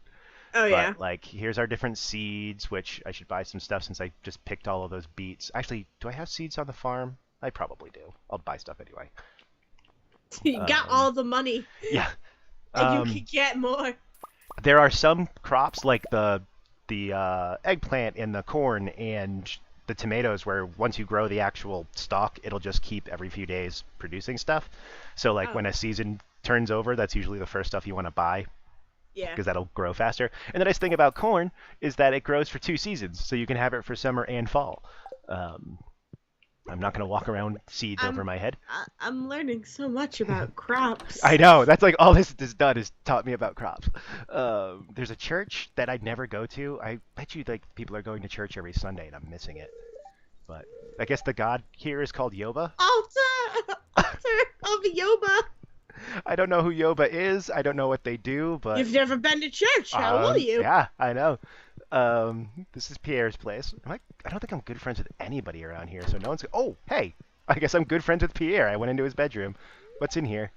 Oh, yeah. But, like, here's our different seeds, which I should buy some stuff since I just picked all of those beets. Actually, do I have seeds on the farm? I probably do. I'll buy stuff anyway. You got all the money. Yeah. And you can get more. There are some crops, like the eggplant and the corn and the tomatoes, where once you grow the actual stalk, it'll just keep every few days producing stuff. So, like, when a season turns over, that's usually the first stuff you want to buy. Yeah. Because that'll grow faster. And the nice thing about corn is that it grows for 2 seasons, so you can have it for summer and fall. I'm not going to walk around seeds over my head. I'm learning so much about crops. I know. That's like all this has done is taught me about crops. There's a church that I'd never go to. I bet you like people are going to church every Sunday, and I'm missing it. But I guess the god here is called Yoba. Altar of Yoba. I don't know who Yoba is. I don't know what they do, but... You've never been to church. How will you? Yeah, I know. This is Pierre's place. I don't think I'm good friends with anybody around here, so no one's... Oh, hey! I guess I'm good friends with Pierre. I went into his bedroom. What's in here?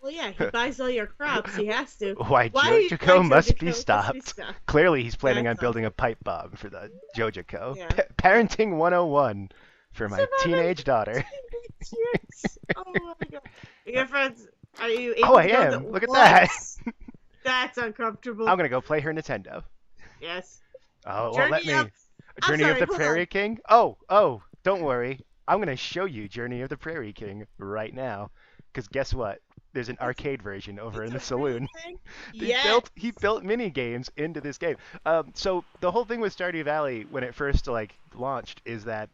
Well, yeah, he buys all your crops. He has to. Why Jojico must be stopped. Clearly, he's planning on building a pipe bomb for the Jojico. Yeah. Parenting 101 for my teenage daughter. Oh my god. Your friends... Are you able Oh, I to go am. Look at that. That's uncomfortable. I'm going to go play her Nintendo. Yes. Oh, well, let me. Journey of the Prairie King? Oh, don't worry. I'm going to show you Journey of the Prairie King right now. Because guess what? There's an That's arcade version over in the a real saloon. thing. He Yes. built mini games into this game. So the whole thing with Stardew Valley when it first like launched is that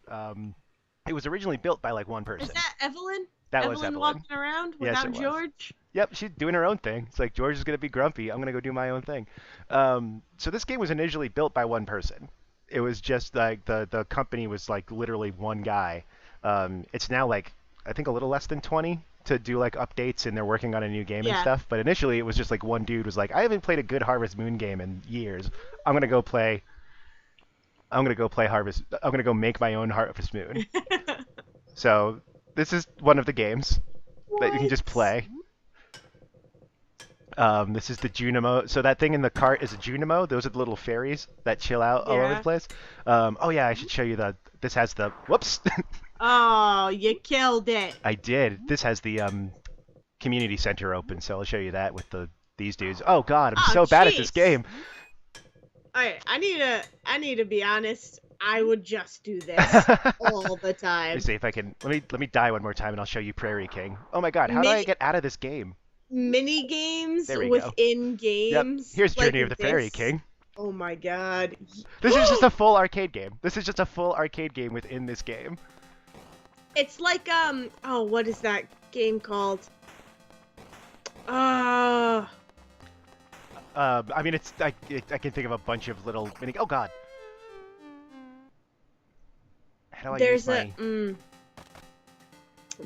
it was originally built by like one Is person. that Evelyn? That was Evelyn Evelyn. walking around Yes, without it was. George? Yep, she's doing her own thing. It's like George is gonna be grumpy. I'm gonna go do my own thing. So this game was initially built by one person. It was just like the company was like literally one guy. It's now like I think a little less than 20 to do like updates and they're working on a new game and Yeah. stuff. But initially it was just like one dude was like, I haven't played a good Harvest Moon game in years. I'm gonna go play. I'm gonna go play Harvest. I'm gonna go make my own Harvest Moon. So this is one of the games that you can just What? play. This is the Junimo. So that thing in the cart is a Junimo. Those are the little fairies that chill out all over the Yeah. place. Oh yeah, I should show you the. This has the. Whoops. Oh, you killed it. I did. This has the community center open, so I'll show you that with these dudes. Oh God, I'm Oh, so bad at this jeez. game. Alright, I need to be honest. I would just do this all the Let time. me see if I can. Let me die one more time, and I'll show you Prairie King. Oh my God, how do I get out of this game? Mini games There we go. within Yep. games. Here's like Journey of the Prairie this. King. Oh my god. This is just a full arcade game. This is just a full arcade game within this game. It's like oh, what is that game called? Uh I mean, I can think of a bunch of little mini. Oh God. How do I use there's my?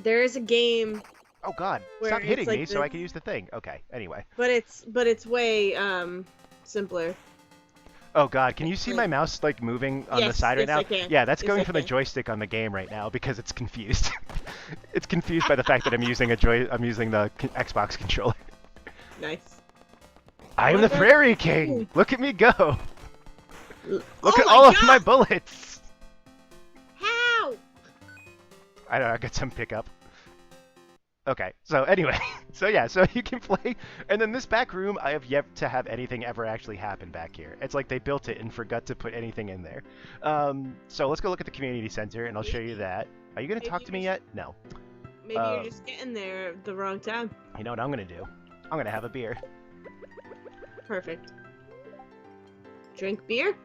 there is a game, Oh God! where Stop it's hitting like me so I this. can use the thing. Okay. Anyway. but it's way simpler. Oh God! Can you see Like- my mouse like moving on the Yes, side right yes, now? I can. Yeah, that's Yes, going I from the can. joystick on the game right now because it's confused. It's confused by the fact that I'm using the Xbox controller. Nice. I am the God. Prairie King. Look at me go! Look Oh at my all of God! my bullets. How? I don't know. I got some pickup. Okay, so anyway, so yeah, so you can play, and then this back room, I have yet to have anything ever actually happen back here. It's like they built it and forgot to put anything in there. So let's go look at the community center, and I'll show you that. Are you gonna Maybe talk to me we yet? No. Maybe you're just getting there at the wrong time. You know what I'm gonna do? I'm gonna have a beer. Perfect. Drink beer?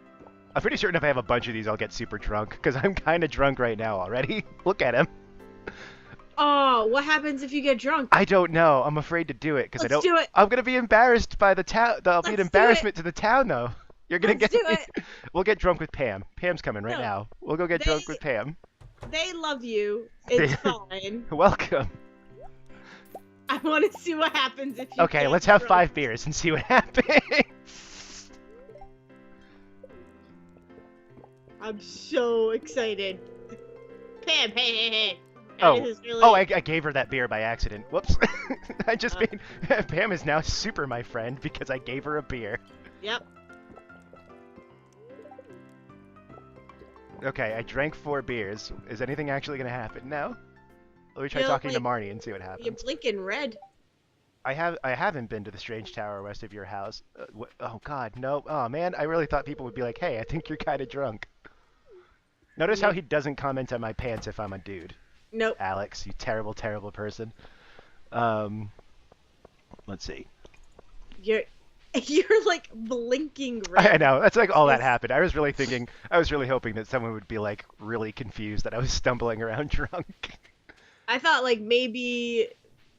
I'm pretty certain if I have a bunch of these, I'll get super drunk, because I'm kind of drunk right now already. Look at him. Oh, what happens if you get drunk? I don't know. I'm afraid to do it, because I Let's don't. do it. I'm gonna be embarrassed by the town. I'll be an Let's do embarrassment to the town, though. You're gonna Let's get. do it. We'll get drunk with Pam. Pam's coming right No. now. We'll go get They- drunk with Pam. They love you. It's They- fine. Welcome. I want to see what happens if you Okay, get let's have drunk. 5 beers and see what happens. I'm so excited. Pam, hey. Oh, This is really... oh, I gave her that beer by accident. Whoops. I just Uh. made. Pam is now super my friend because I gave her a beer. Yep. Okay, I drank 4 beers. Is anything actually gonna happen? No. Let me try Feel talking to like Marnie and see what You're happens. blinking red. I haven't been to the Strange Tower west of your house. Oh God, no. Oh man, I really thought people would be like, "Hey, I think you're kind of drunk." Notice how Nope. he doesn't comment on my pants if I'm a dude. Nope. Alex, you terrible, terrible person. Let's see. You're like blinking red. I know that's like all that Yes. happened. I was really hoping that someone would be like really confused that I was stumbling around drunk. I thought like maybe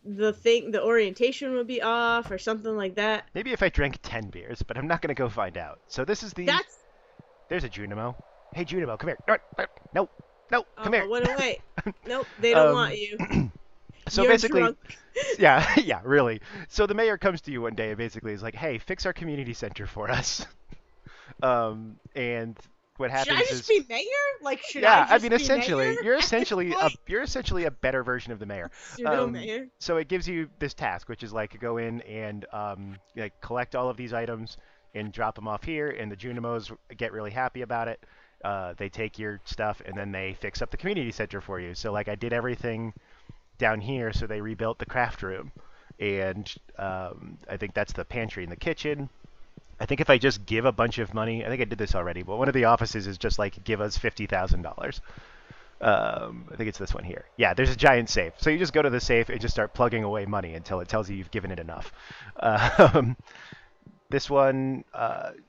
the orientation would be off or something like that. Maybe if I drank 10 beers, but I'm not gonna go find out. So this is the. That's There's a Junimo. Hey Junimo, come here. No, come here. went away. Nope, they don't want you. So You're basically, drunk. yeah, yeah, really. So the mayor comes to you one day and basically is like, "Hey, fix our community center for us." And what Should happens I is, just be mayor? Like, should yeah, I just mean, be essentially, mayor you're at this essentially point? you're essentially a better version of the mayor. Pseudo mayor. So it gives you this task, which is like go in and like collect all of these items and drop them off here, and the Junimos get really happy about it. They take your stuff and then they fix up the community center for you. So like I did everything down here, so they rebuilt the craft room, and I think that's the pantry and the kitchen. I think if I just give a bunch of money, I think I did this already, but one of the offices is just like give us $50,000. I think it's this one here. Yeah, there's a giant safe. So you just go to the safe and just start plugging away money until it tells you you've given it enough. Um, this one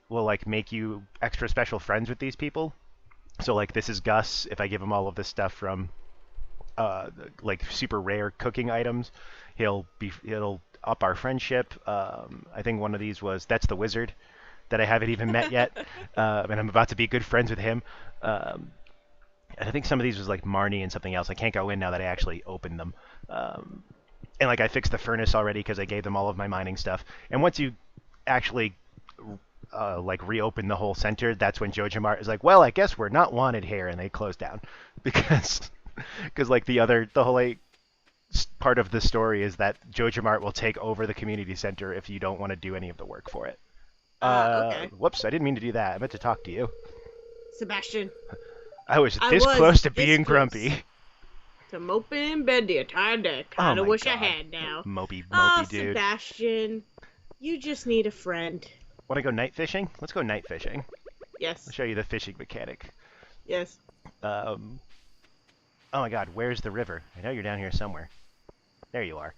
will like make you extra special friends with these people. So like this is Gus. If I give him all of this stuff from like super rare cooking items, he'll up our friendship. I think one of these was that's the wizard that I haven't even met yet, and I'm about to be good friends with him. And I think some of these was like Marnie and something else. I can't go in now that I actually opened them. And like I fixed the furnace already because I gave them all of my mining stuff. And once you actually like reopen the whole center, that's when JojaMart is like, well, I guess we're not wanted here, and they close down because like the whole like, part of the story is that JojaMart will take over the community center if you don't want to do any of the work for it. Okay. Whoops, I didn't mean to do that. I meant to talk to you. Sebastian. I was this close to being grumpy. To moping in bed the entire day. Kinda wish I had now. Mopey dude. Sebastian, you just need a friend. Want to go night fishing? Let's go night fishing. Yes. I'll show you the fishing mechanic. Yes. Oh my god, where's the river? I know you're down here somewhere. There you are.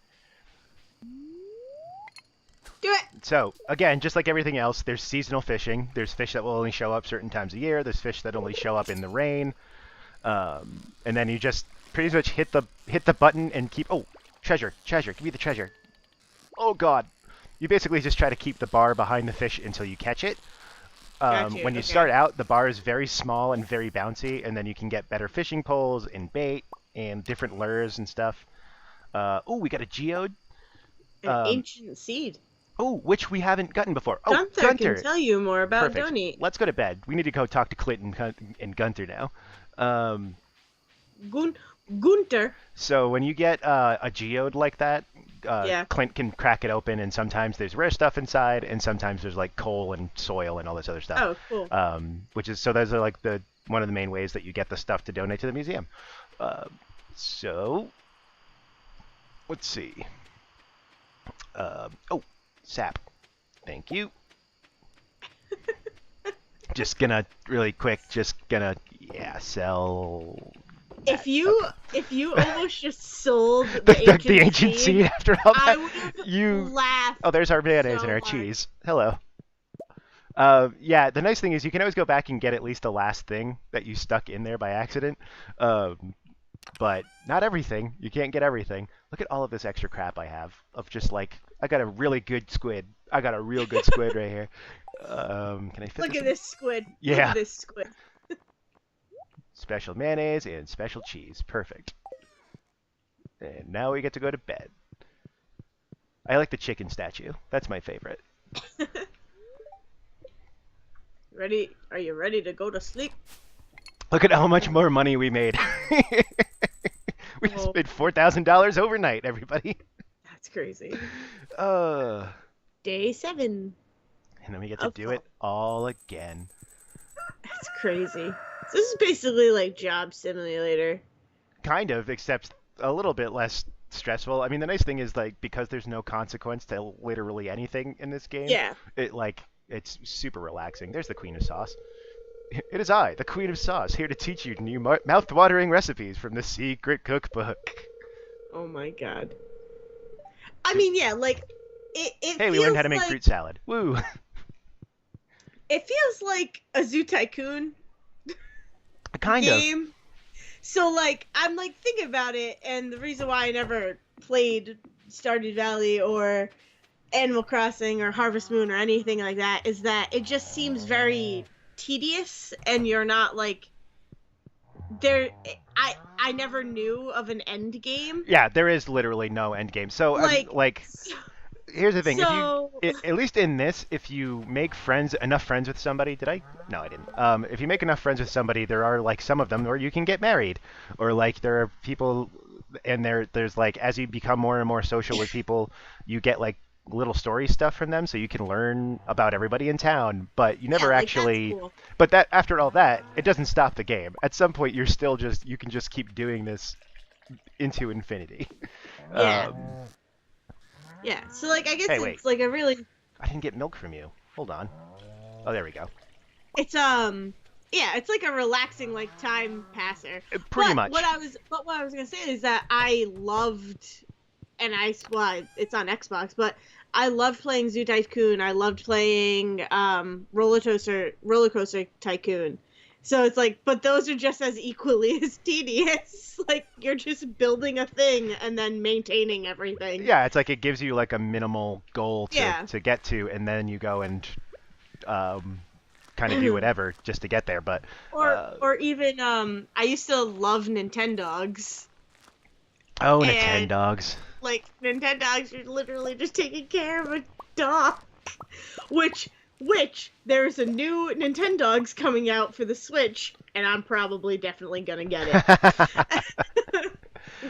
Do it! So, again, just like everything else, there's seasonal fishing. There's fish that will only show up certain times a year. There's fish that only show up in the rain. And then you just pretty much hit the button and keep... Oh, treasure. Give me the treasure. Oh, God. You basically just try to keep the bar behind the fish until you catch it. When you start out, the bar is very small and very bouncy, and then you can get better fishing poles and bait and different lures and stuff. Oh, we got a geode. An ancient seed. Oh, which we haven't gotten before. Oh, Gunther can tell you more about Perfect. Donate. Let's go to bed. We need to go talk to Clint and Gunther now. Gunter. So when you get a geode like that, Clint can crack it open, and sometimes there's rare stuff inside, and sometimes there's like coal and soil and all this other stuff. Oh, cool. Which is so those are like one of the main ways that you get the stuff to donate to the museum. So let's see. Oh, sap. Thank you. Just gonna really quick. Sell. If you almost just sold the ancient seed after all that, I would laugh. Oh, there's our mayonnaise and our cheese. Hello. Yeah, the nice thing is you can always go back and get at least the last thing that you stuck in there by accident. But not everything. You can't get everything. Look at all of this extra crap I have of just like I got a really good squid. I got a real good squid right here. Can I fit Look at this squid. Yeah. Look at this squid. Special mayonnaise and special cheese. Perfect. And now we get to go to bed. I like the chicken statue. That's my favorite. Ready? Are you ready to go to sleep? Look at how much more money we made. We just made $4,000 overnight, everybody. That's crazy. Day 7. And then we get to do it all again. That's crazy. So this is basically like Job Simulator. Kind of, except a little bit less stressful. I mean, the nice thing is like because there's no consequence to literally anything in this game. Yeah. It's super relaxing. There's the Queen of Sauce. It is I, the Queen of Sauce, here to teach you new mouth-watering recipes from the secret cookbook. Oh my god. I mean, yeah, like it Hey, we learned how to make fruit salad. Woo. It feels like a Zoo Tycoon kind game. of. So like I'm like thinking about it, and the reason why I never played Stardew Valley or Animal Crossing or Harvest Moon or anything like that is that it just seems very tedious, and you're not like there. I never knew of an end game. Yeah, there is literally no end game. So here's the thing. So... at least in this, if you make enough friends with somebody, did I? No, I didn't. If you make enough friends with somebody, there are like some of them where you can get married, or like there are people, and there's like as you become more and more social with people, you get like little story stuff from them, so you can learn about everybody in town. But you never actually. That's cool. But that after all that, it doesn't stop the game. At some point, you can just keep doing this into infinity. Yeah. Yeah, so like I guess it's like a really. I didn't get milk from you. Hold on. Oh, there we go. It's Yeah, it's like a relaxing like time passer. Pretty much. What I was gonna say is that I loved, it's on Xbox, but I loved playing Zoo Tycoon. I loved playing Roller Coaster Tycoon. So it's like, but those are just as equally as tedious. Like you're just building a thing and then maintaining everything. Yeah, it's like it gives you like a minimal goal to get to, and then you go and kind of do whatever just to get there. But or even I used to love Nintendogs. Oh, Nintendogs. Like Nintendogs, you're literally just taking care of a dog. Which there's a new Nintendogs coming out for the Switch, and I'm probably definitely gonna get it.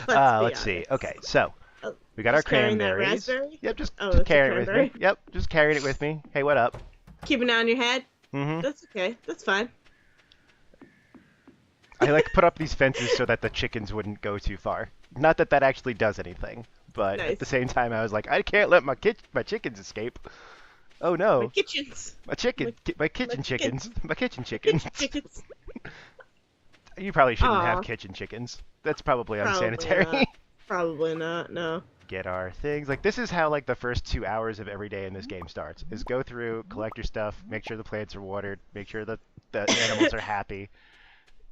Let's see. Okay, so we got our cranberries. Yep, just carry it with me. Yep, just carried it with me. Hey, what up? Keeping it on your head? Mm-hmm. That's okay. That's fine. I like put up these fences so that the chickens wouldn't go too far. Not that that actually does anything, but at the same time, I was like, I can't let my chickens escape. Oh no. My kitchens. My kitchen chickens. My kitchen chickens. Chickens. You probably shouldn't have kitchen chickens. That's probably unsanitary. Probably not, no. Get our things. Like, this is how, like, the first 2 hours of every day in this game starts. Is go through, collect your stuff, make sure the plants are watered, make sure that the animals are happy,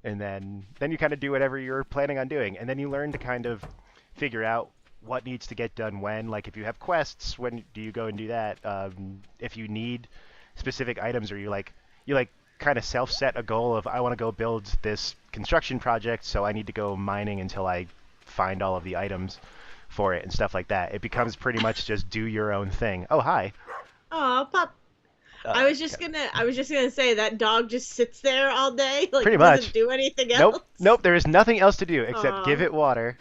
and then you kind of do whatever you're planning on doing. And then you learn to kind of figure out what needs to get done when. Like, if you have quests, when do you go and do that? If you need specific items, or you kind of self-set a goal of, I want to go build this construction project, so I need to go mining until I find all of the items for it and stuff like that. It becomes pretty much just do your own thing. Oh, hi. Oh, pup. I was just gonna say that dog just sits there all day, like pretty much doesn't do anything else. Nope. There is nothing else to do except give it water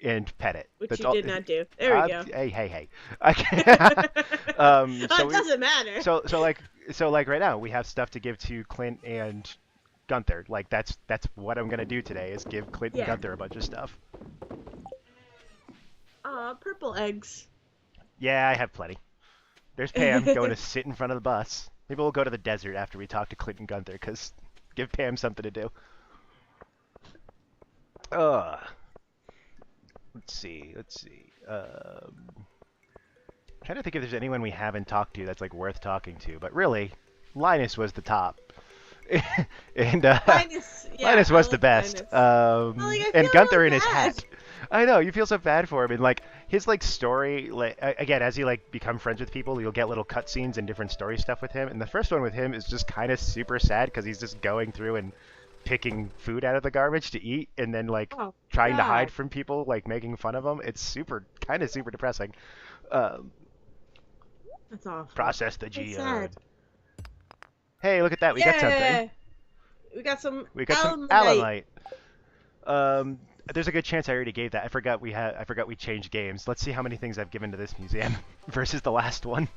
and pet it. Which you did not do. There we go. Hey. It doesn't matter. So like right now we have stuff to give to Clint and Gunther. Like that's what I'm gonna do today, is give Clint and Gunther a bunch of stuff. Purple eggs. Yeah, I have plenty. There's Pam going to sit in front of the bus. Maybe we'll go to the desert after we talk to Clint and Gunther, because give Pam something to do. Let's see. Trying to think if there's anyone we haven't talked to that's like worth talking to, but really, Linus was the top. And Linus was the best. And Gunther in his hat. I know, you feel so bad for him, and like his like story, like again, as you like become friends with people, you'll get little cutscenes and different story stuff with him. And the first one with him is just kind of super sad because he's just going through and picking food out of the garbage to eat, and then like trying to hide from people, like making fun of them. It's kind of super depressing. That's awful. Process the geode. Hey, look at that! We got something. We got some alumite. There's a good chance I already gave that. I forgot we changed games. Let's see how many things I've given to this museum versus the last one.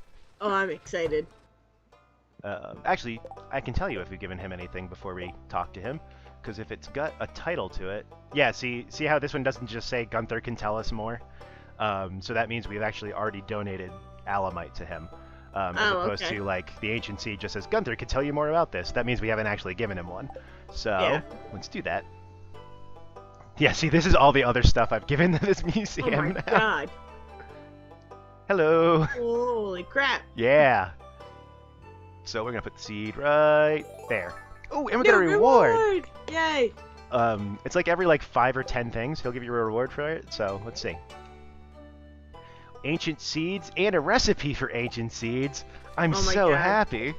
Oh, I'm excited. Actually, I can tell you if we've given him anything before we talk to him, because if it's got a title to it, yeah. See how this one doesn't just say Gunther can tell us more. So that means we've actually already donated alumite to him, as opposed to like the ancient seed just says Gunther can tell you more about this. That means we haven't actually given him one. So let's do that. Yeah, see, this is all the other stuff I've given to this museum. Oh my god. Hello. Holy crap. Yeah. So we're gonna put the seed right there. Oh, and we got a reward. Yay. It's like every like 5 or 10 things he'll give you a reward for it. So let's see. Ancient seeds and a recipe for ancient seeds. I'm so happy.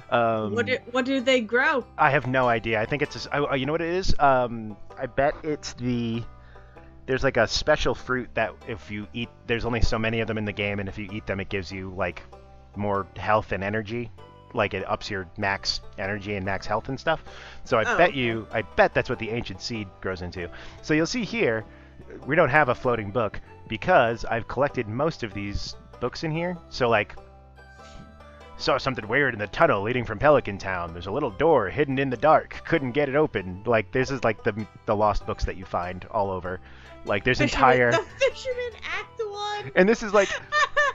What do they grow? I have no idea. I think it's just, you know what it is? I bet it's there's like a special fruit that if you eat, there's only so many of them in the game, and if you eat them, it gives you like more health and energy. Like it ups your max energy and max health and stuff. So I bet that's what the ancient seed grows into. So you'll see here, we don't have a floating book because I've collected most of these books in here. So like, saw something weird in the tunnel leading from Pelican Town. There's a little door hidden in the dark. Couldn't get it open. Like, this is like the lost books that you find all over. Like, there's entire... The Fisherman Act 1! And this is like...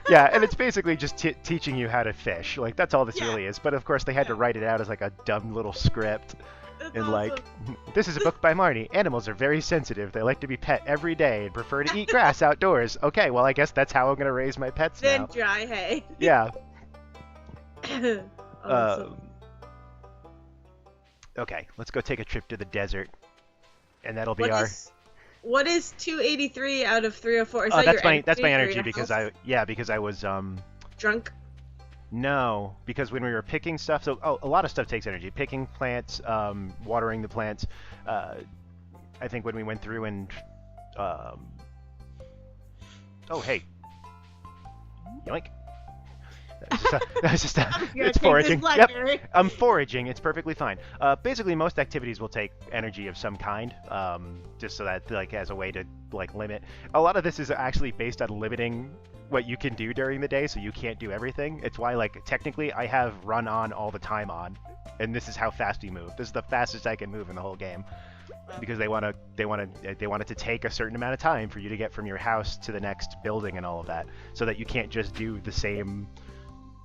Yeah, and it's basically just teaching you how to fish. Like that's all this Yeah. really is. But of course, they had to Yeah. write it out as like a dumb little script. That's And awesome. like, this is a book by Marnie. Animals are very sensitive. They like to be pet every day and prefer to eat grass outdoors. Okay, well I guess that's how I'm gonna raise my pets Then now. dry hay. Yeah. Awesome. Okay, let's go take a trip to the desert, and that'll be What is 283 out of 304? Is Oh, that that's your my energy or energy your because health? because I was Drunk. No, because when we were picking stuff, so a lot of stuff takes energy. Picking plants, watering the plants. I think when we went through and oh hey, yoink. It's foraging. Yep, I'm foraging. It's perfectly fine. Basically, most activities will take energy of some kind, just so that like as a way to like limit. A lot of this is actually based on limiting what you can do during the day, so you can't do everything. It's why like technically I have run on all the time on, and this is how fast you move. This is the fastest I can move in the whole game. Because they want it to take a certain amount of time for you to get from your house to the next building and all of that, so that you can't just do the same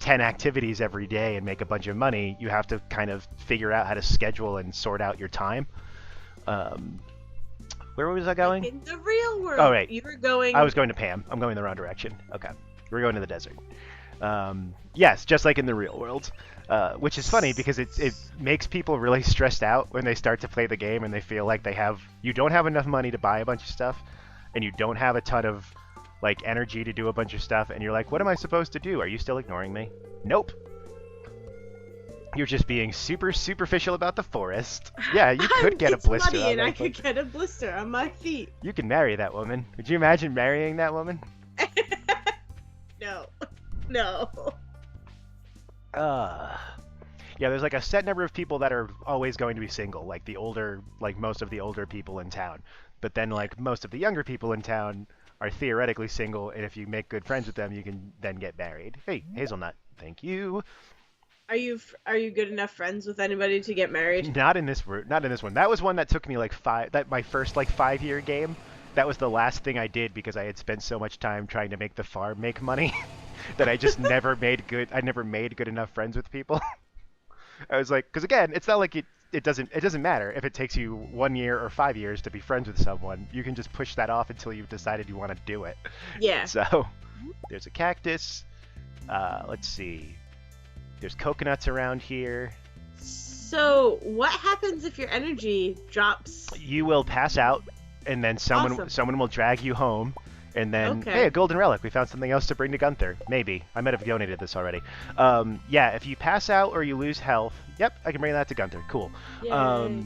10 activities every day and make a bunch of money. You have to kind of figure out how to schedule and sort out your time. Where was I going? In the real world. Oh, right. You were going. I was going to Pam. I'm going the wrong direction. Okay. We're going to the desert. Yes, just like in the real world. Which is funny because it makes people really stressed out when they start to play the game and they feel like you don't have enough money to buy a bunch of stuff, and you don't have a ton of like energy to do a bunch of stuff, and you're like, what am I supposed to do? Are you still ignoring me? Nope. You're just being super superficial about the forest. Yeah, you could get a blister. It's on muddy and that, I could get a blister on my feet. You can marry that woman. Would you imagine marrying that woman? No. No. Yeah, there's like a set number of people that are always going to be single, like most of the older people in town. But then like most of the younger people in town are theoretically single, and if you make good friends with them, you can then get married. Hey, hazelnut, thank you. Are you good enough friends with anybody to get married? Not in this one. That was one that took me like my first like 5-year game. That was the last thing I did because I had spent so much time trying to make the farm make money that I just never made good enough friends with people. I was like, because again, it's not like it doesn't matter if it takes you 1 year or 5 years to be friends with someone. You can just push that off until you've decided you want to do it. Yeah. So there's a cactus. Let's see. There's coconuts around here. So what happens if your energy drops? You will pass out, and then someone will drag you home. And then, hey, a golden relic. We found something else to bring to Gunther. Maybe. I might have donated this already. Yeah, if you pass out or you lose health, yep, I can bring that to Gunther. Cool. Yay.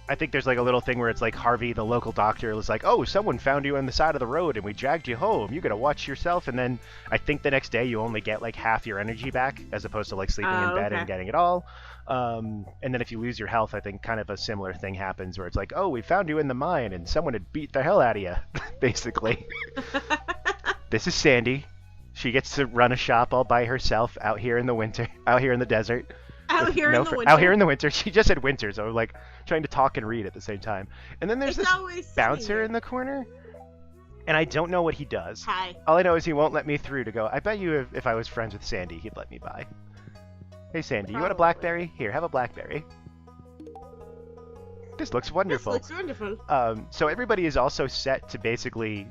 I think there's like a little thing where it's like Harvey, the local doctor, is like, oh, someone found you on the side of the road and we dragged you home. You gotta watch yourself. And then I think the next day you only get like half your energy back as opposed to like sleeping in bed and getting it all. And then if you lose your health, I think kind of a similar thing happens where it's like, oh, we found you in the mine and someone had beat the hell out of you, basically. This is Sandy. She gets to run a shop all by herself out here in the winter, out here in the desert. Out here in the winter. Out here in the winter. She just said winter, so like trying to talk and read at the same time. And then there's this bouncer in the corner, and I don't know what he does. Hi. All I know is he won't let me through to go. I bet you if I was friends with Sandy, he'd let me by. Hey Sandy, you want a blackberry? Here, have a blackberry. This looks wonderful. This looks wonderful. So everybody is also set to basically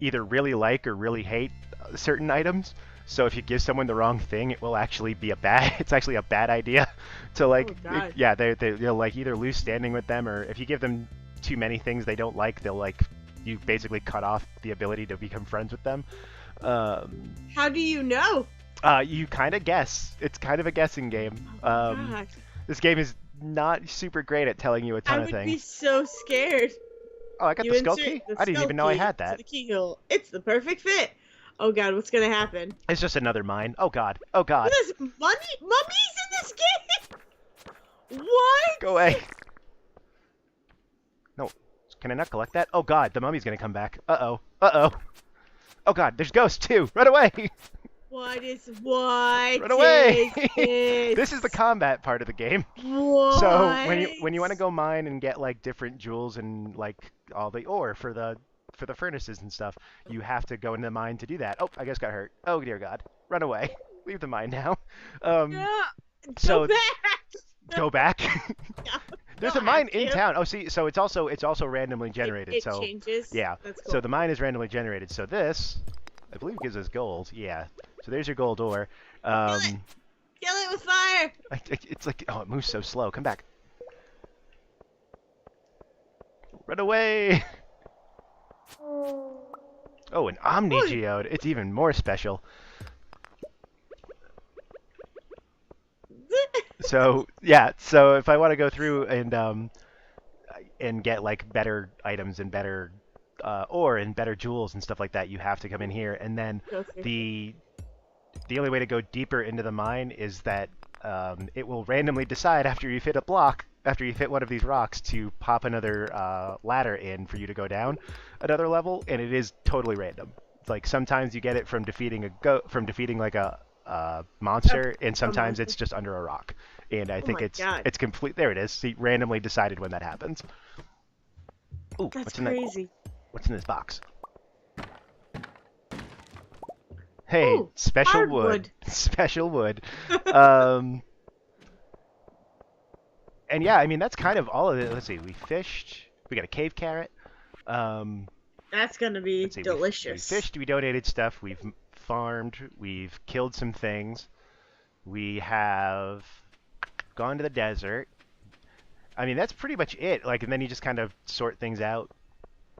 either really like or really hate certain items. So if you give someone the wrong thing, it will actually be it's actually a bad idea to like, they'll like either lose standing with them, or if you give them too many things they don't like, they'll like, you basically cut off the ability to become friends with them. How do you know? You kind of guess. It's kind of a guessing game. God. This game is not super great at telling you a ton of things. I would be so scared. Oh, I got the skull key? I didn't even know I had that. The keyhole. It's the perfect fit. Oh god, what's gonna happen? It's just another mine. Oh god. Oh god. There's mummies in this game? What? Go away. No. Can I not collect that? Oh god, the mummy's gonna come back. Uh-oh. Uh-oh. Oh god, there's ghosts too. Run away! Run away! This is the combat part of the game. What? So when you want to go mine and get like different jewels and like all the ore for the for the furnaces and stuff, you have to go into the mine to do that. Oh, I just got hurt. Oh dear God, run away. Leave the mine now. Yeah, So go back. go back. No, There's a don't mine have in to. town. Oh, see, so it's also randomly generated. It so changes. yeah, That's cool. so the mine is randomly generated. So this, I believe, gives us gold. Yeah. So there's your gold ore. Kill it with fire. It's like, oh, it moves so slow. Come back. Run away. Oh, an Omni Oy. Geode. It's even more special. So yeah, so if I want to go through and get like better items and better ore and better jewels and stuff like that, you have to come in here. And then Go through. the only way to go deeper into the mine is that it will randomly decide after you've hit a block, after you've hit one of these rocks, to pop another ladder in for you to go down another level, and it is totally random. Like sometimes you get it from defeating like a monster, and sometimes it's just under a rock. And I think my God. it's complete. There it is. See, randomly decided when that happens. Ooh, That's crazy. What's in this box? Hey, Ooh, special hardwood. wood. Special wood. And yeah, I mean that's kind of all of it. Let's see, we fished. We got a cave carrot. That's gonna be Let's see, delicious. we fished. We donated stuff. We've farmed. We've killed some things. We have gone to the desert. I mean that's pretty much it. Like, and then you just kind of sort things out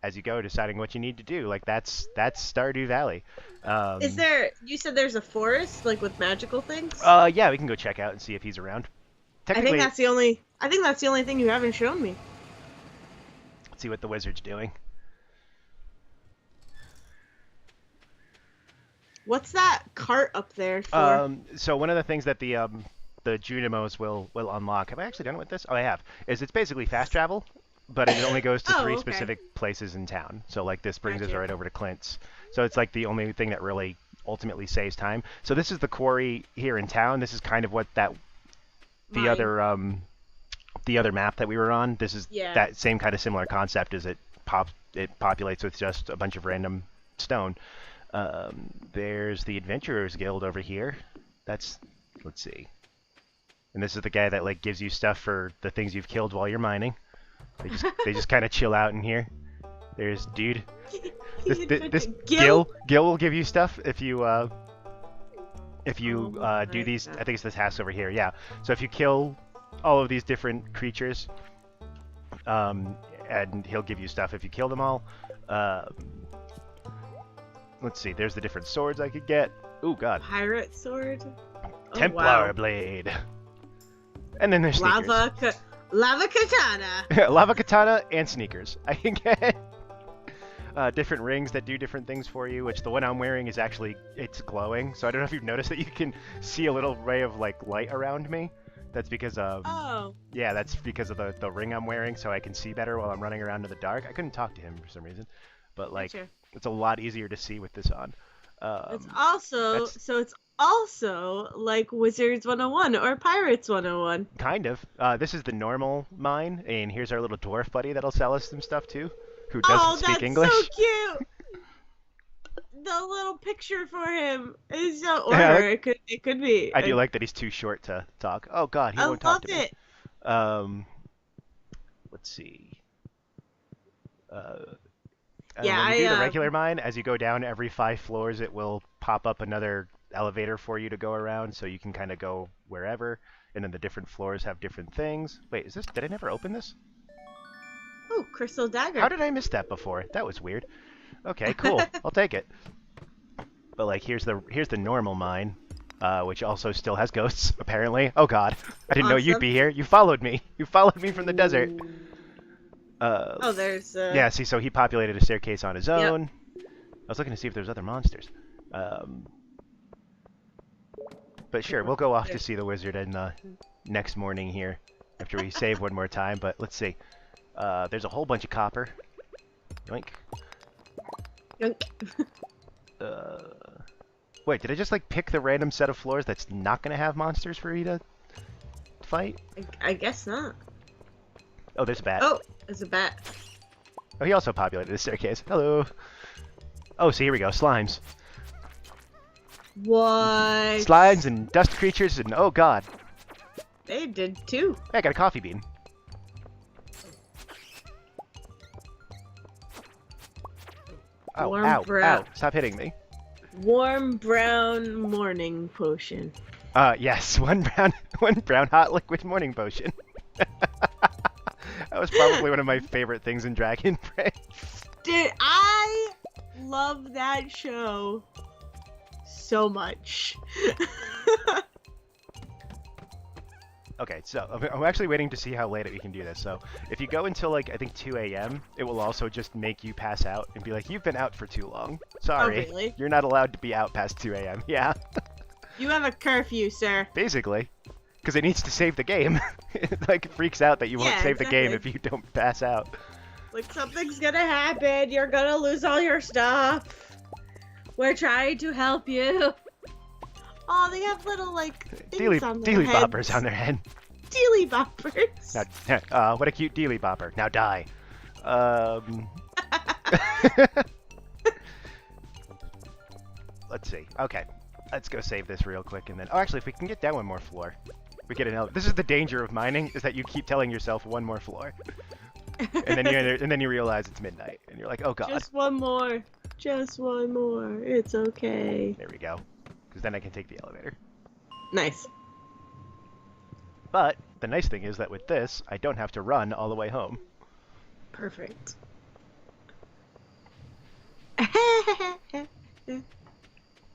as you go, deciding what you need to do. Like that's Stardew Valley. Is there? You said there's a forest like with magical things. Yeah, we can go check out and see if he's around. I think that's the only. I think that's the only thing you haven't shown me. Let's see what the wizard's doing. What's that cart up there for? So one of the things that the Junimos will unlock. Have I actually done it with this? Oh, I have. Is it's basically fast travel, but it only goes to three okay. specific places in town. So like this brings us Gotcha. right over to Clint's. So it's like the only thing that really ultimately saves time. So this is the quarry here in town. This is kind of what the other map that we were on. This is that same kind of similar concept. Is it populates with just a bunch of random stone. There's the Adventurers Guild over here. Let's see. And this is the guy that like gives you stuff for the things you've killed while you're mining. They just kind of chill out in here. There's dude. This Gil will give you stuff if you do these. I think it's the task over here. Yeah. So if you kill all of these different creatures, and he'll give you stuff if you kill them all. Let's see. There's the different swords I could get. Ooh, God. Pirate sword. Templar blade. And then there's sneakers. Lava katana. Lava katana and sneakers. I can get different rings that do different things for you, which the one I'm wearing is actually, it's glowing. So I don't know if you've noticed that you can see a little ray of like light around me. That's because of, yeah, that's because of the ring I'm wearing, so I can see better while I'm running around in the dark. I couldn't talk to him for some reason, but like, it's a lot easier to see with this on. It's also like Wizards 101 or Pirates 101. Kind of. This is the normal mine, and here's our little dwarf buddy that'll sell us some stuff too, who doesn't speak English. Oh, that's so cute! The little picture for him is so, or it could be. I do like that he's too short to talk. Oh God, he won't talk to me. I loved it. Let's see. When you do the regular mine, as you go down every 5 floors, it will pop up another elevator for you to go around, so you can kind of go wherever, and then the different floors have different things. Wait, is this? Did I never open this? Oh, crystal dagger. How did I miss that before? That was weird. Okay, cool. I'll take it. But like, here's the normal mine, which also still has ghosts apparently. Oh God, I didn't know you'd be here. You followed me. You followed me from the desert. There's. Yeah, see, so he populated a staircase on his own. I was looking to see if there's other monsters. But sure, we'll go off to see the wizard in the next morning here after we save one more time. But let's see. There's a whole bunch of copper. Yoink. Yoink. Wait, did I just like pick the random set of floors that's not gonna have monsters for you to fight? I guess not. Oh, there's a bat. Oh, there's a bat. Oh, he also populated the staircase. Hello. Oh, so here we go. Slimes. What? Slimes and dust creatures and oh god. They did too. Hey, I got a coffee bean. Oh, Warm ow, brown. ow. Stop hitting me. Warm brown morning potion. Yes, one brown hot liquid morning potion. That was probably one of my favorite things in Dragon Prince. Dude, I love that show so much. Okay, so I'm actually waiting to see how late we can do this. So if you go until like I think 2 a.m., it will also just make you pass out and be like, you've been out for too long. Sorry, Oh, really? You're not allowed to be out past 2 a.m. Yeah, You have a curfew, sir. basically, because it needs to save the game. It like freaks out that you won't Yeah, save the game if exactly. you don't pass out. Like, something's gonna happen. You're gonna lose all your stuff. We're trying to help you. Oh, they have little, like, things on their Dealy heads. boppers on their head. Dealy boppers. Now, what a cute dealy bopper. Now die. Let's see. Okay, let's go save this real quick and then. Oh, actually, if we can get down one more floor, we get an elevator. This is the danger of mining: is that you keep telling yourself one more floor, and then you realize it's midnight, and you're like, oh god. Just one more. Just one more. It's okay. There we go. Because then I can take the elevator. Nice. But the nice thing is that with this, I don't have to run all the way home. Perfect.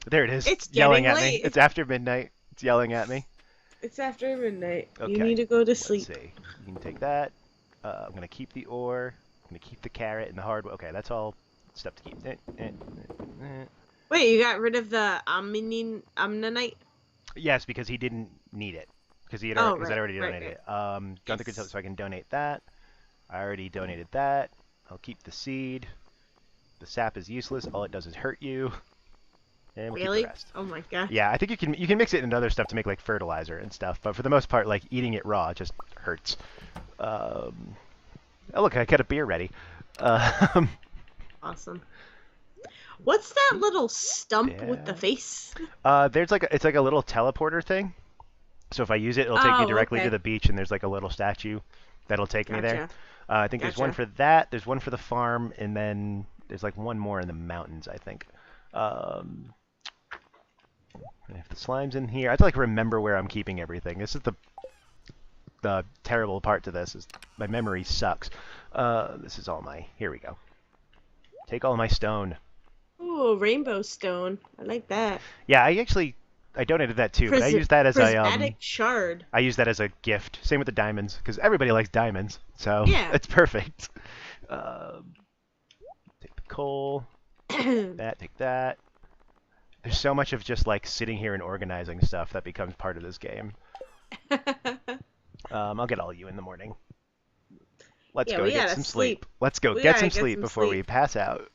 There it is. It's yelling getting at me. late. It's after midnight. It's yelling at me. It's after midnight. Okay. You need to go to sleep. Let's see. You can take that. I'm gonna keep the ore. I'm gonna keep the carrot and the hardwood. Okay, that's all stuff to keep. Wait, you got rid of the ammonite? Yes, because he didn't need it. Because he had Oh, because right, I already right, donated it. Gone through Yes. consultant, so I can donate that. I already donated that. I'll keep the seed. The sap is useless. All it does is hurt you. And we'll Really? keep the rest. Oh my god. Yeah, I think you can mix it into other stuff to make like fertilizer and stuff, but for the most part, like eating it raw just hurts. Oh look, I got a beer ready. Awesome. What's that little stump with the Yeah. face? There's like it's like a little teleporter thing. So if I use it, it'll take me Oh, directly okay. to the beach, and there's like a little statue that'll take me there. Gotcha. I think there's one Gotcha. for that. There's one for the farm, and then there's like one more in the mountains, I think. If the slime's in here, I have to like remember where I'm keeping everything. This is the terrible part to this is my memory sucks. This is all my. Here we go. Take all my stone. Ooh, rainbow stone. I like that. Yeah, I donated that too, but I used that as prismatic shard. I use that as a gift. Same with the diamonds, because everybody likes diamonds, so Yeah. it's perfect. Take the coal. Take that. There's so much of just like sitting here and organizing stuff that becomes part of this game. I'll get all you in the morning. Let's Yeah, go we get gotta some sleep. sleep. Let's go We get gotta some get sleep some before we sleep. pass out.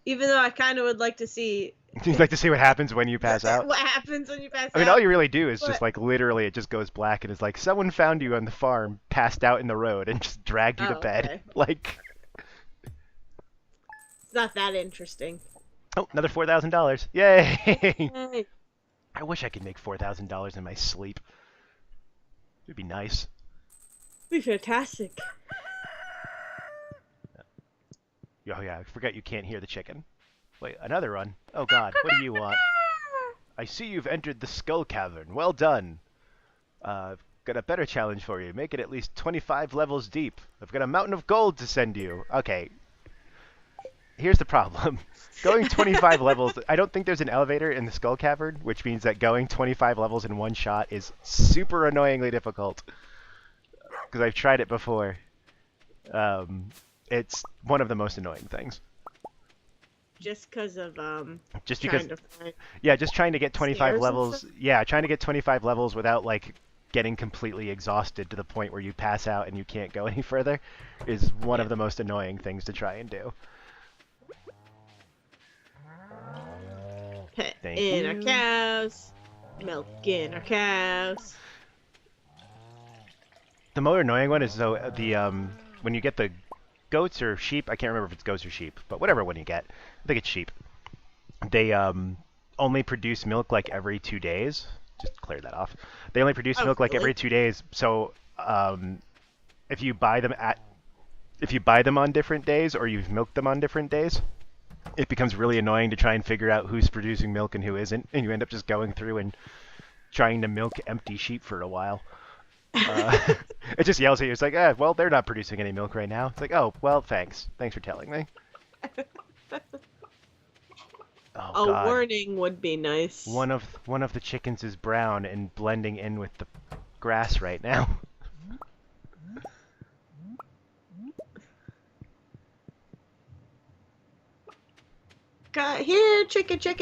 Even though I kind of would like to see You'd like to see what happens when you pass out? what happens when you pass out. I mean, all you really do is But- just like literally it just goes black and it's like someone found you on the farm, passed out in the road, and just dragged you to Oh, bed. okay. Like, It's not that interesting. oh, another $4,000. Yay! Hey. I wish I could make $4,000 in my sleep. It'd be nice. Be fantastic. Oh yeah, I forgot you can't hear the chicken. Wait, another one? Oh god, what do you want? I see you've entered the Skull Cavern. Well done. I've got a better challenge for you. Make it at least 25 levels deep. I've got a mountain of gold to send you. Okay. Here's the problem. Going 25 levels, I don't think there's an elevator in the Skull Cavern, which means that going 25 levels in one shot is super annoyingly difficult. Because I've tried it before. It's one of the most annoying things. Just because of Just trying because, to find. yeah, just trying to get 25 Stairs and levels. stuff? Yeah, trying to get 25 levels without like getting completely exhausted to the point where you pass out and you can't go any further is one of the most annoying things to try and do. Pet Thank in our you. cows. Milk in our cows. The more annoying one is though the when you get the goats or sheep. I can't remember if it's goats or sheep, but whatever one you get. I think it's sheep. They only produce milk like every 2 days. Just clear that off. They only produce milk like really? every 2 days. So if you buy them on different days or you've milked them on different days, it becomes really annoying to try and figure out who's producing milk and who isn't, and you end up just going through and trying to milk empty sheep for a while. It just yells at you. It's like, well, they're not producing any milk right now. It's like, oh, well, thanks. Thanks for telling me. Oh, A God. warning would be nice. One of the chickens is brown and blending in with the grass right now. Got here, chicken. Here,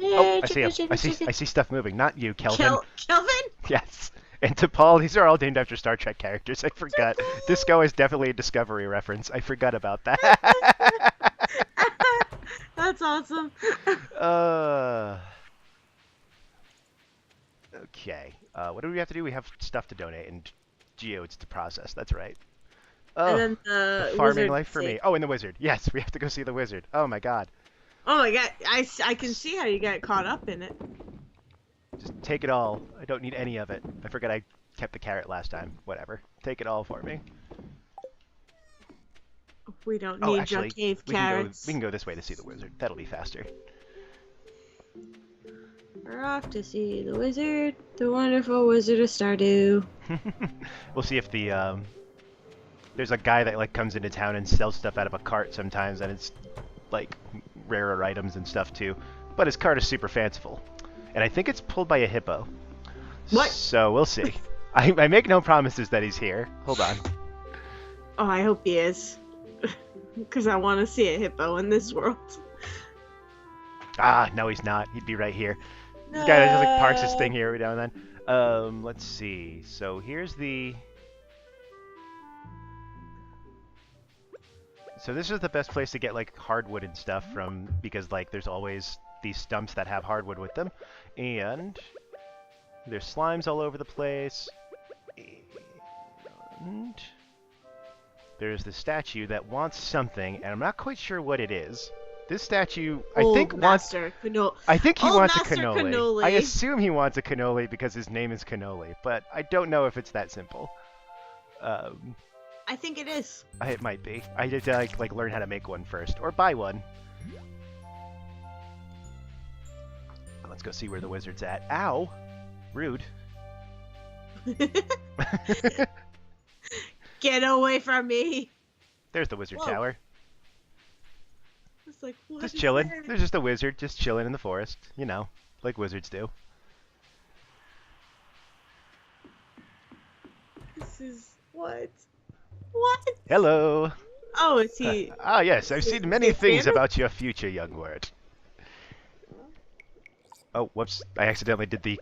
Oh, I see him. chicken, I see stuff moving. Not you, Kelvin. Kelvin? Yes. And to Paul, these are all named after Star Trek characters. I forgot. Disco is definitely a Discovery reference. I forgot about that. That's awesome. Okay. What do we have to do? We have stuff to donate and geodes to process. That's right. Oh, And then the farming wizard life for me. thing. Oh, and the wizard. Yes, we have to go see the wizard. Oh my God. Oh my god, I can see how you got caught up in it. Just take it all. I don't need any of it. I forgot I kept the carrot last time. Whatever. Take it all for me. We don't Oh, need actually, your cave we can carrots. go this way to see the wizard. That'll be faster. We're off to see the wizard, the wonderful wizard of Stardew. We'll see if the there's a guy that like comes into town and sells stuff out of a cart sometimes, and it's like rarer items and stuff too. But his cart is super fanciful, and I think it's pulled by a hippo. What? So we'll see. I make no promises that he's here. Hold on. Oh, I hope he is. Because I want to see a hippo in this world. Ah, no, he's not. He'd be right here. No. This guy just like parks his thing here every now and then. Let's see. So here's the. So this is the best place to get like hardwood and stuff from, because like there's always these stumps that have hardwood with them, and there's slimes all over the place, and there's the statue that wants something, and I'm not quite sure what it is. This statue, I think wants. I think he wants a cannoli. I assume he wants a cannoli because his name is Cannoli, but I don't know if it's that simple. I think it is. It might be. I did like learn how to make one first, or buy one. Let's go see where the wizard's at. Ow! Rude. Get away from me! There's the wizard Whoa. tower. It's like, what Just is chilling. that? There's just a wizard just chilling in the forest. You know, like wizards do. This is what? What? Hello. Oh, is he? Ah, yes. I've seen many is things Santa? about your future, young word. Oh, whoops! I accidentally did the.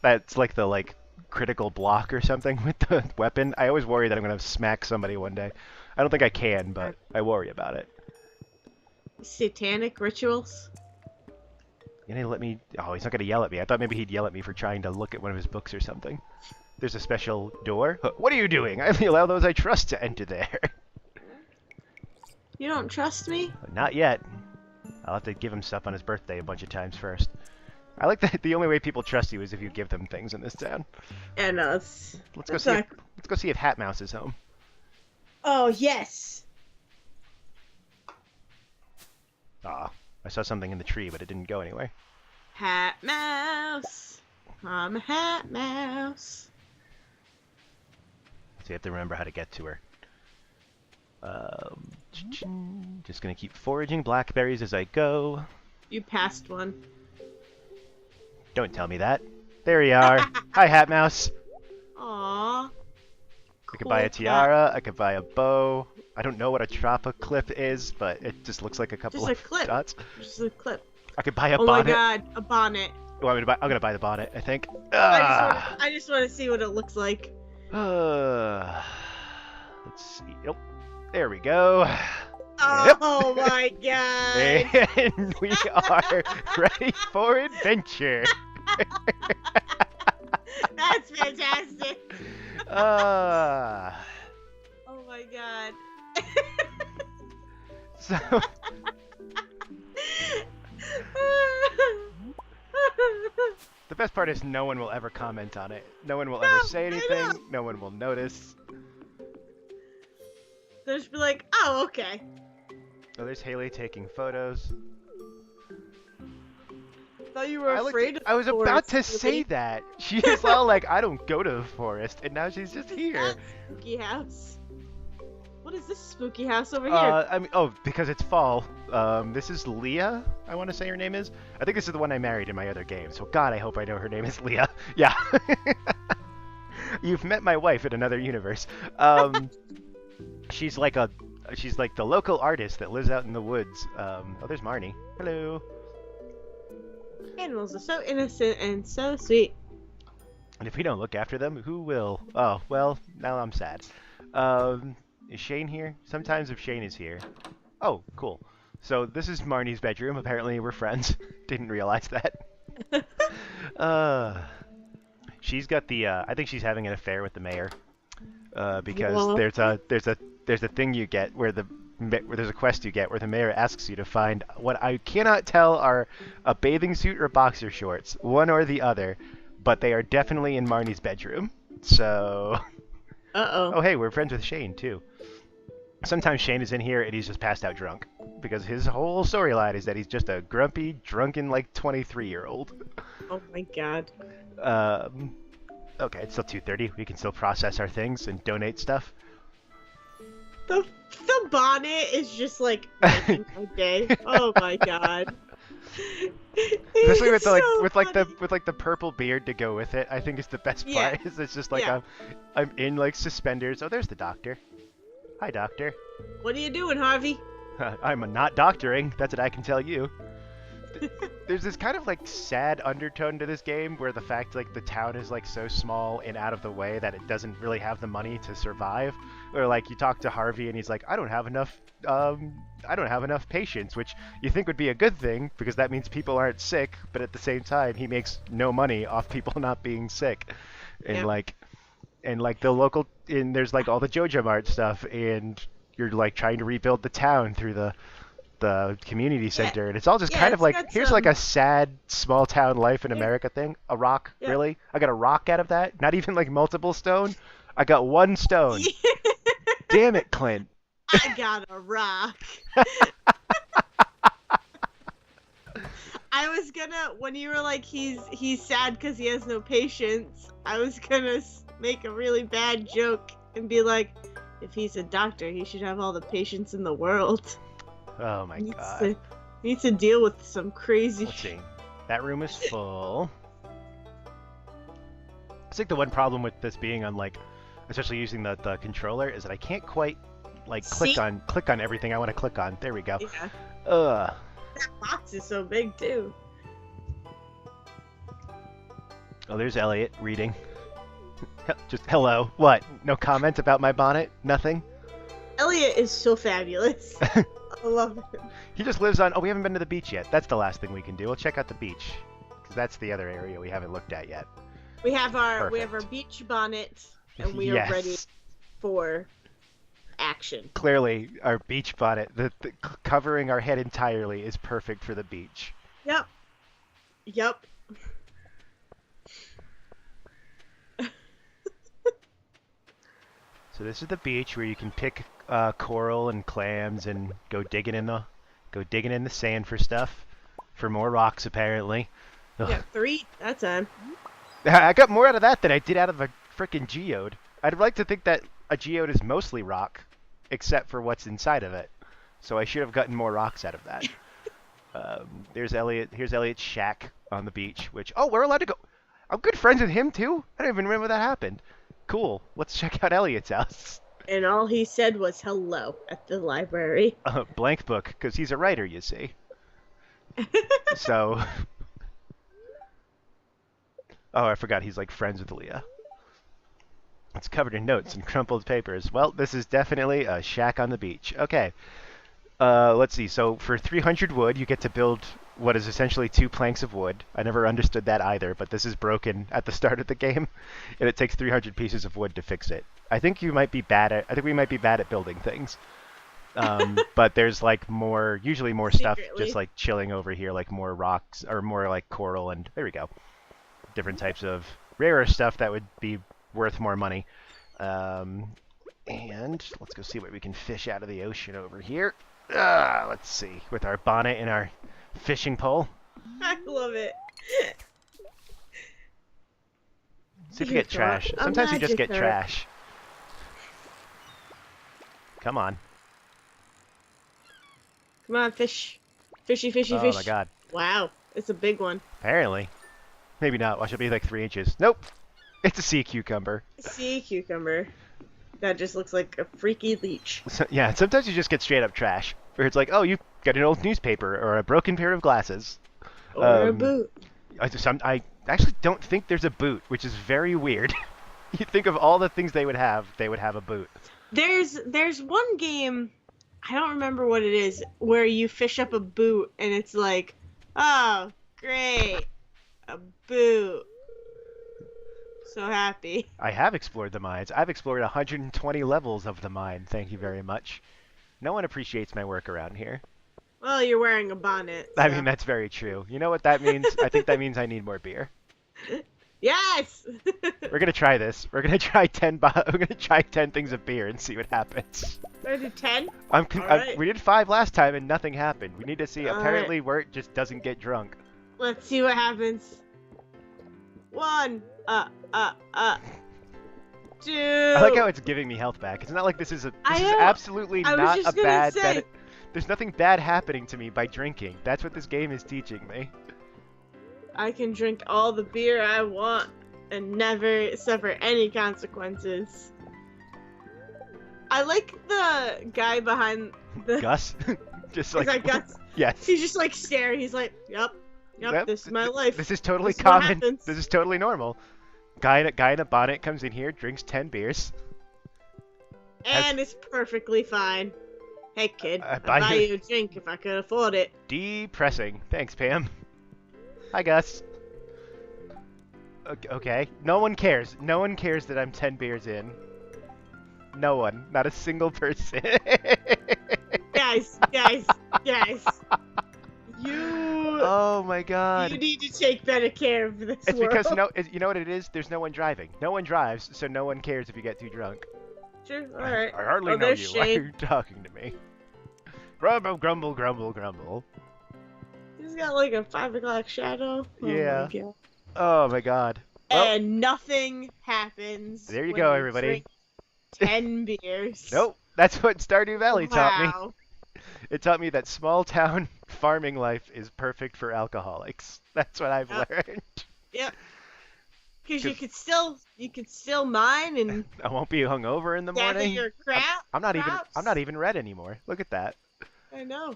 That's like the critical block or something with the weapon. I always worry that I'm gonna smack somebody one day. I don't think I can, but I worry about it. Satanic rituals? You gonna let me? Oh, he's not gonna yell at me. I thought maybe he'd yell at me for trying to look at one of his books or something. There's a special door. What are you doing? I only allow those I trust to enter there. You don't trust me? Not yet. I'll have to give him stuff on his birthday a bunch of times first. I like that the only way people trust you is if you give them things in this town. And Let's go see. Let's go see if Hat Mouse is home. Oh yes. Ah, I saw something in the tree, but it didn't go anywhere. Hat Mouse. I'm a Hat Mouse. So you have to remember how to get to her. Just gonna keep foraging blackberries as I go. You passed one. Don't tell me that. There you are. Hi, Hat Mouse. Aww. I could buy a tiara. I could buy a bow. I don't know what a trappa clip is, but it just looks like a couple Just a of clip. dots. Just a clip. I could buy a Oh bonnet. my god, a bonnet. You want me to buy? I'm gonna buy the bonnet. I think. Ah. I just want to see what it looks like. Let's see. Yep. There we go. Oh my god. And we are ready for adventure. That's fantastic. Ah. Oh my god. So the best part is no one will ever comment on it. No one will ever say anything. No one will notice. They'll just be like, oh, okay. Oh, there's Haley taking photos. Thought you were afraid of I was the about forest, to say that. She is all like, I don't go to the forest, and now she's just here. That spooky house. What is this spooky house over here? I mean, oh, because it's fall. This is Leah, I want to say her name is. I think this is the one I married in my other game, so God, I hope I know her name is Leah. Yeah. You've met my wife in another universe. She's like the local artist that lives out in the woods. Oh, there's Marnie. Hello. Animals are so innocent and so sweet. And if we don't look after them, who will? Oh, well, now I'm sad. Is Shane here? Sometimes if Shane is here. Oh, cool. So this is Marnie's bedroom. Apparently we're friends. Didn't realize that. She's got the, I think she's having an affair with the mayor. Because there's a thing you get where there's a quest you get where the mayor asks you to find what I cannot tell are a bathing suit or boxer shorts, one or the other, but they are definitely in Marnie's bedroom. So, oh hey, we're friends with Shane too. Sometimes Shane is in here and he's just passed out drunk because his whole storyline is that he's just a grumpy, drunken, like 23-year-old. Oh my God. Okay, it's still 2:30. We can still process our things and donate stuff. The bonnet is just like making my day. Oh my God. Especially with So the purple beard to go with it, I think is the best part. Is it's just like I'm in like suspenders. Oh, there's the doctor. Hi, doctor. What are you doing, Harvey? I'm not doctoring. That's what I can tell you. There's this kind of like sad undertone to this game where the fact like the town is like so small and out of the way that it doesn't really have the money to survive. Or like you talk to Harvey and he's like, I don't have enough patients, which you think would be a good thing because that means people aren't sick, but at the same time he makes no money off people not being sick. And the local there's like all the JoJo Mart stuff and you're like trying to rebuild the town through the community center, and it's all just kind of like here's like a sad small town life in America thing. A rock, really? I got a rock out of that? Not even like multiple stone? I got one stone. Damn it, Clint. I got a rock. I was gonna, when you were like he's sad because he has no patience, I was gonna make a really bad joke and be like, if he's a doctor, he should have all the patience in the world. Oh my God. Needs to deal with some crazy. Let's see. That room is full. It's like the one problem with this being on like, especially using the controller, is that I can't quite like click on everything I want to click on. There we go. Yeah. That box is so big too. Oh, there's Elliot reading. Just hello. What? No comment about my bonnet? Nothing? Elliot is so fabulous. I love him. He just lives on... Oh, we haven't been to the beach yet. That's the last thing we can do. We'll check out the beach. Because that's the other area we haven't looked at yet. We have our beach bonnet, and we are ready for action. Clearly, our beach bonnet, the covering our head entirely, is perfect for the beach. Yep. So this is the beach where you can pick coral and clams and go digging in the sand for stuff, for more rocks apparently. Ugh. Yeah, 3 that time. I got more out of that than I did out of a frickin' geode. I'd like to think that a geode is mostly rock, except for what's inside of it. So I should have gotten more rocks out of that. There's Elliot. Here's Elliot's shack on the beach. Which we're allowed to go. I'm good friends with him too. I don't even remember that happened. Cool. Let's check out Elliot's house. And all he said was hello at the library. Blank book, because he's a writer, you see. So... Oh, I forgot he's like friends with Leah. It's covered in notes and crumpled papers. Well, this is definitely a shack on the beach. Okay. Let's see. So for 300 wood, you get to build what is essentially 2 planks of wood. I never understood that either, but this is broken at the start of the game, and it takes 300 pieces of wood to fix it. I think we might be bad at building things. But there's like more, usually more stuff just Secretly. like chilling over here, like more rocks or more like coral, and there we go. Different types of rarer stuff that would be worth more money. Um, and let's go see what we can fish out of the ocean over here. Let's see, with our bonnet and our fishing pole. I love it. See if we get trash. Sometimes you just get trash. Come on. Come on, fish. Fishy, fishy, fish. Oh my god. Wow, it's a big one. Apparently. Maybe not. Watch it be like 3 inches. Nope. It's a sea cucumber. Sea cucumber. That just looks like a freaky leech. So, yeah, sometimes you just get straight up trash. Where it's like, oh, you got an old newspaper or a broken pair of glasses. Or a boot. I actually don't think there's a boot, which is very weird. You think of all the things they would have a boot. There's one game, I don't remember what it is, where you fish up a boot and it's like, oh, great, a boot. So happy. I have explored the mines. I've explored 120 levels of the mine. Thank you very much. No one appreciates my work around here. Well, you're wearing a bonnet. So. I mean, that's very true. You know what that means? I think that means I need more beer. Yes. We're gonna try this. We're gonna try 10. We're gonna try 10 things of beer and see what happens. I do 10. Right. We did 5 last time and nothing happened. We need to see. All Apparently, Wirt just doesn't get drunk. Let's see what happens. 1. 2. I like how it's giving me health back. It's not like this is a. This is absolutely not a bad. There's nothing bad happening to me by drinking. That's what this game is teaching me. I can drink all the beer I want and never suffer any consequences. I like the guy behind the... Gus? Just like... Is that Gus? Yes. He's just like staring. He's like, yep, this is my life. This is totally this common. This is totally normal. Guy in a bonnet comes in here, drinks 10 beers. And it's perfectly fine. Hey kid, I'd buy you a drink if I could afford it. Depressing. Thanks, Pam. Hi, Gus. Okay. No one cares. No one cares that I'm 10 beers in. No one. Not a single person. Guys. You... Oh my god. You need to take better care of this It's world. because, you know what it is? There's no one driving. No one drives, so no one cares if you get too drunk. Sure, alright. I hardly know you. Why are you talking to me? Grumble, grumble, grumble, grumble. He's got like a 5 o'clock shadow. Yeah. Oh my god. And nothing happens. There you go, everybody. 10 beers. Nope. That's what Stardew Valley taught me. It taught me that small town farming life is perfect for alcoholics. That's what I've learned. Yep. Because you could still mine and I won't be hungover in the morning. Your crap. I'm not even red anymore. Look at that. I know.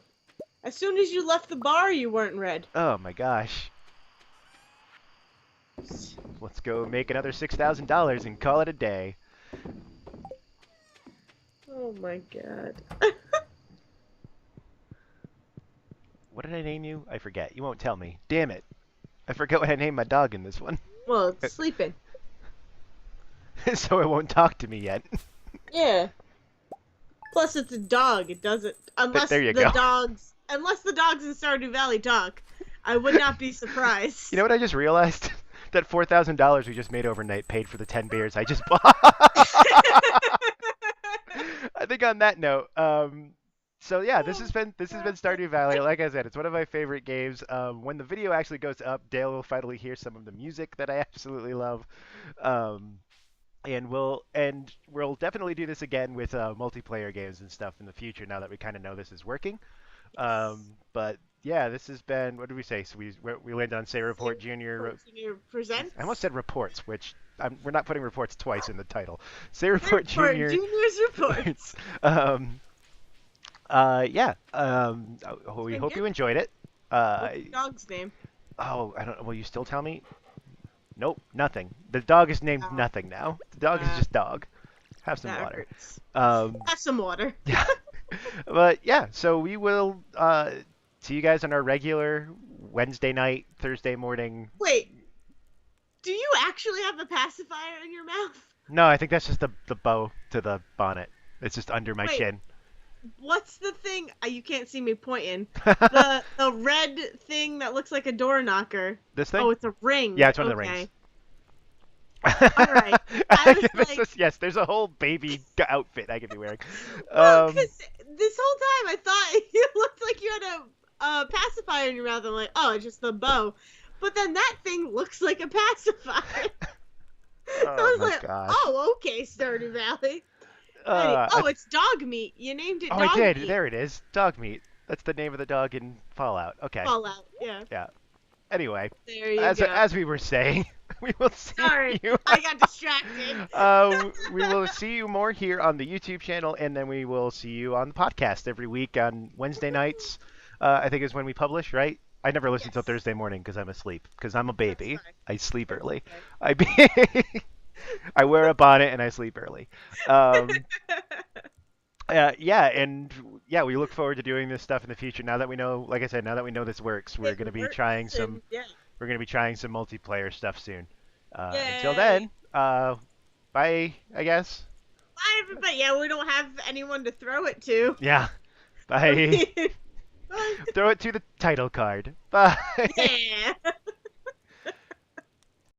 As soon as you left the bar, you weren't red. Oh my gosh. Let's go make another $6,000 and call it a day. Oh my god. What did I name you? I forget. You won't tell me. Damn it. I forget what I named my dog in this one. Well, it's sleeping. So it won't talk to me yet. Yeah. Plus, it's a dog. It doesn't... Unless there you the go. dogs... Unless the dogs in Stardew Valley talk. I would not be surprised. You know what I just realized? That $4,000 we just made overnight paid for the 10 beers I just bought. I think on that note, so yeah, this has been Stardew Valley. Like I said, it's one of my favorite games. When the video actually goes up, Dayle will finally hear some of the music that I absolutely love. And we'll definitely do this again with multiplayer games and stuff in the future. Now that we kind of know this is working. But yeah, this has been, what did we say? So we landed on sayreportjr. Presents. I almost said reports, which we're not putting reports twice in the title. sayreportjr. Junior's reports. Yeah. We hope you enjoyed it. What's the dog's name? Oh, I don't know. Will you still tell me? Nope, nothing. The dog is named nothing now. The dog is just dog. Have some water. Have some water. Yeah. But yeah, so we will see you guys on our regular Wednesday night, Thursday morning. Wait, do you actually have a pacifier in your mouth? No, I think that's just the bow to the bonnet. It's just under my chin. what's the thing? You can't see me pointing. The red thing that looks like a door knocker. This thing? Oh, it's a ring. Yeah, it's one of the rings. Okay. All right. I was like, Yes, there's a whole baby outfit I could be wearing. well, because this whole time I thought you looked like you had a pacifier in your mouth. I'm like, oh, it's just the bow. But then that thing looks like a pacifier. So I Oh was my like, gosh. oh, okay, Stardew Valley. It's dog meat. You named it Oh, dog I did. meat. There it is. Dog meat. That's the name of the dog in Fallout. Okay. Fallout. Yeah. Yeah. Anyway, There you as go. as we were saying, we will see Sorry, you. I got distracted. We will see you more here on the YouTube channel, and then we will see you on the podcast every week on Wednesday nights. I think is when we publish, right? I never listen till Yes, Thursday morning because I'm asleep. Because I'm a that's baby. fine. I sleep That's early. okay. I be I wear a bonnet and I sleep early. Um, yeah, and yeah, we look forward to doing this stuff in the future. Now that we know, like I said, now that we know this works, we're It gonna be trying works, some and yeah. we're gonna be trying some multiplayer stuff soon. Until Yay! then, bye, I guess. Bye, everybody. Yeah, we don't have anyone to throw it to. Yeah, bye. Bye. Throw it to the title card. Bye. Yeah.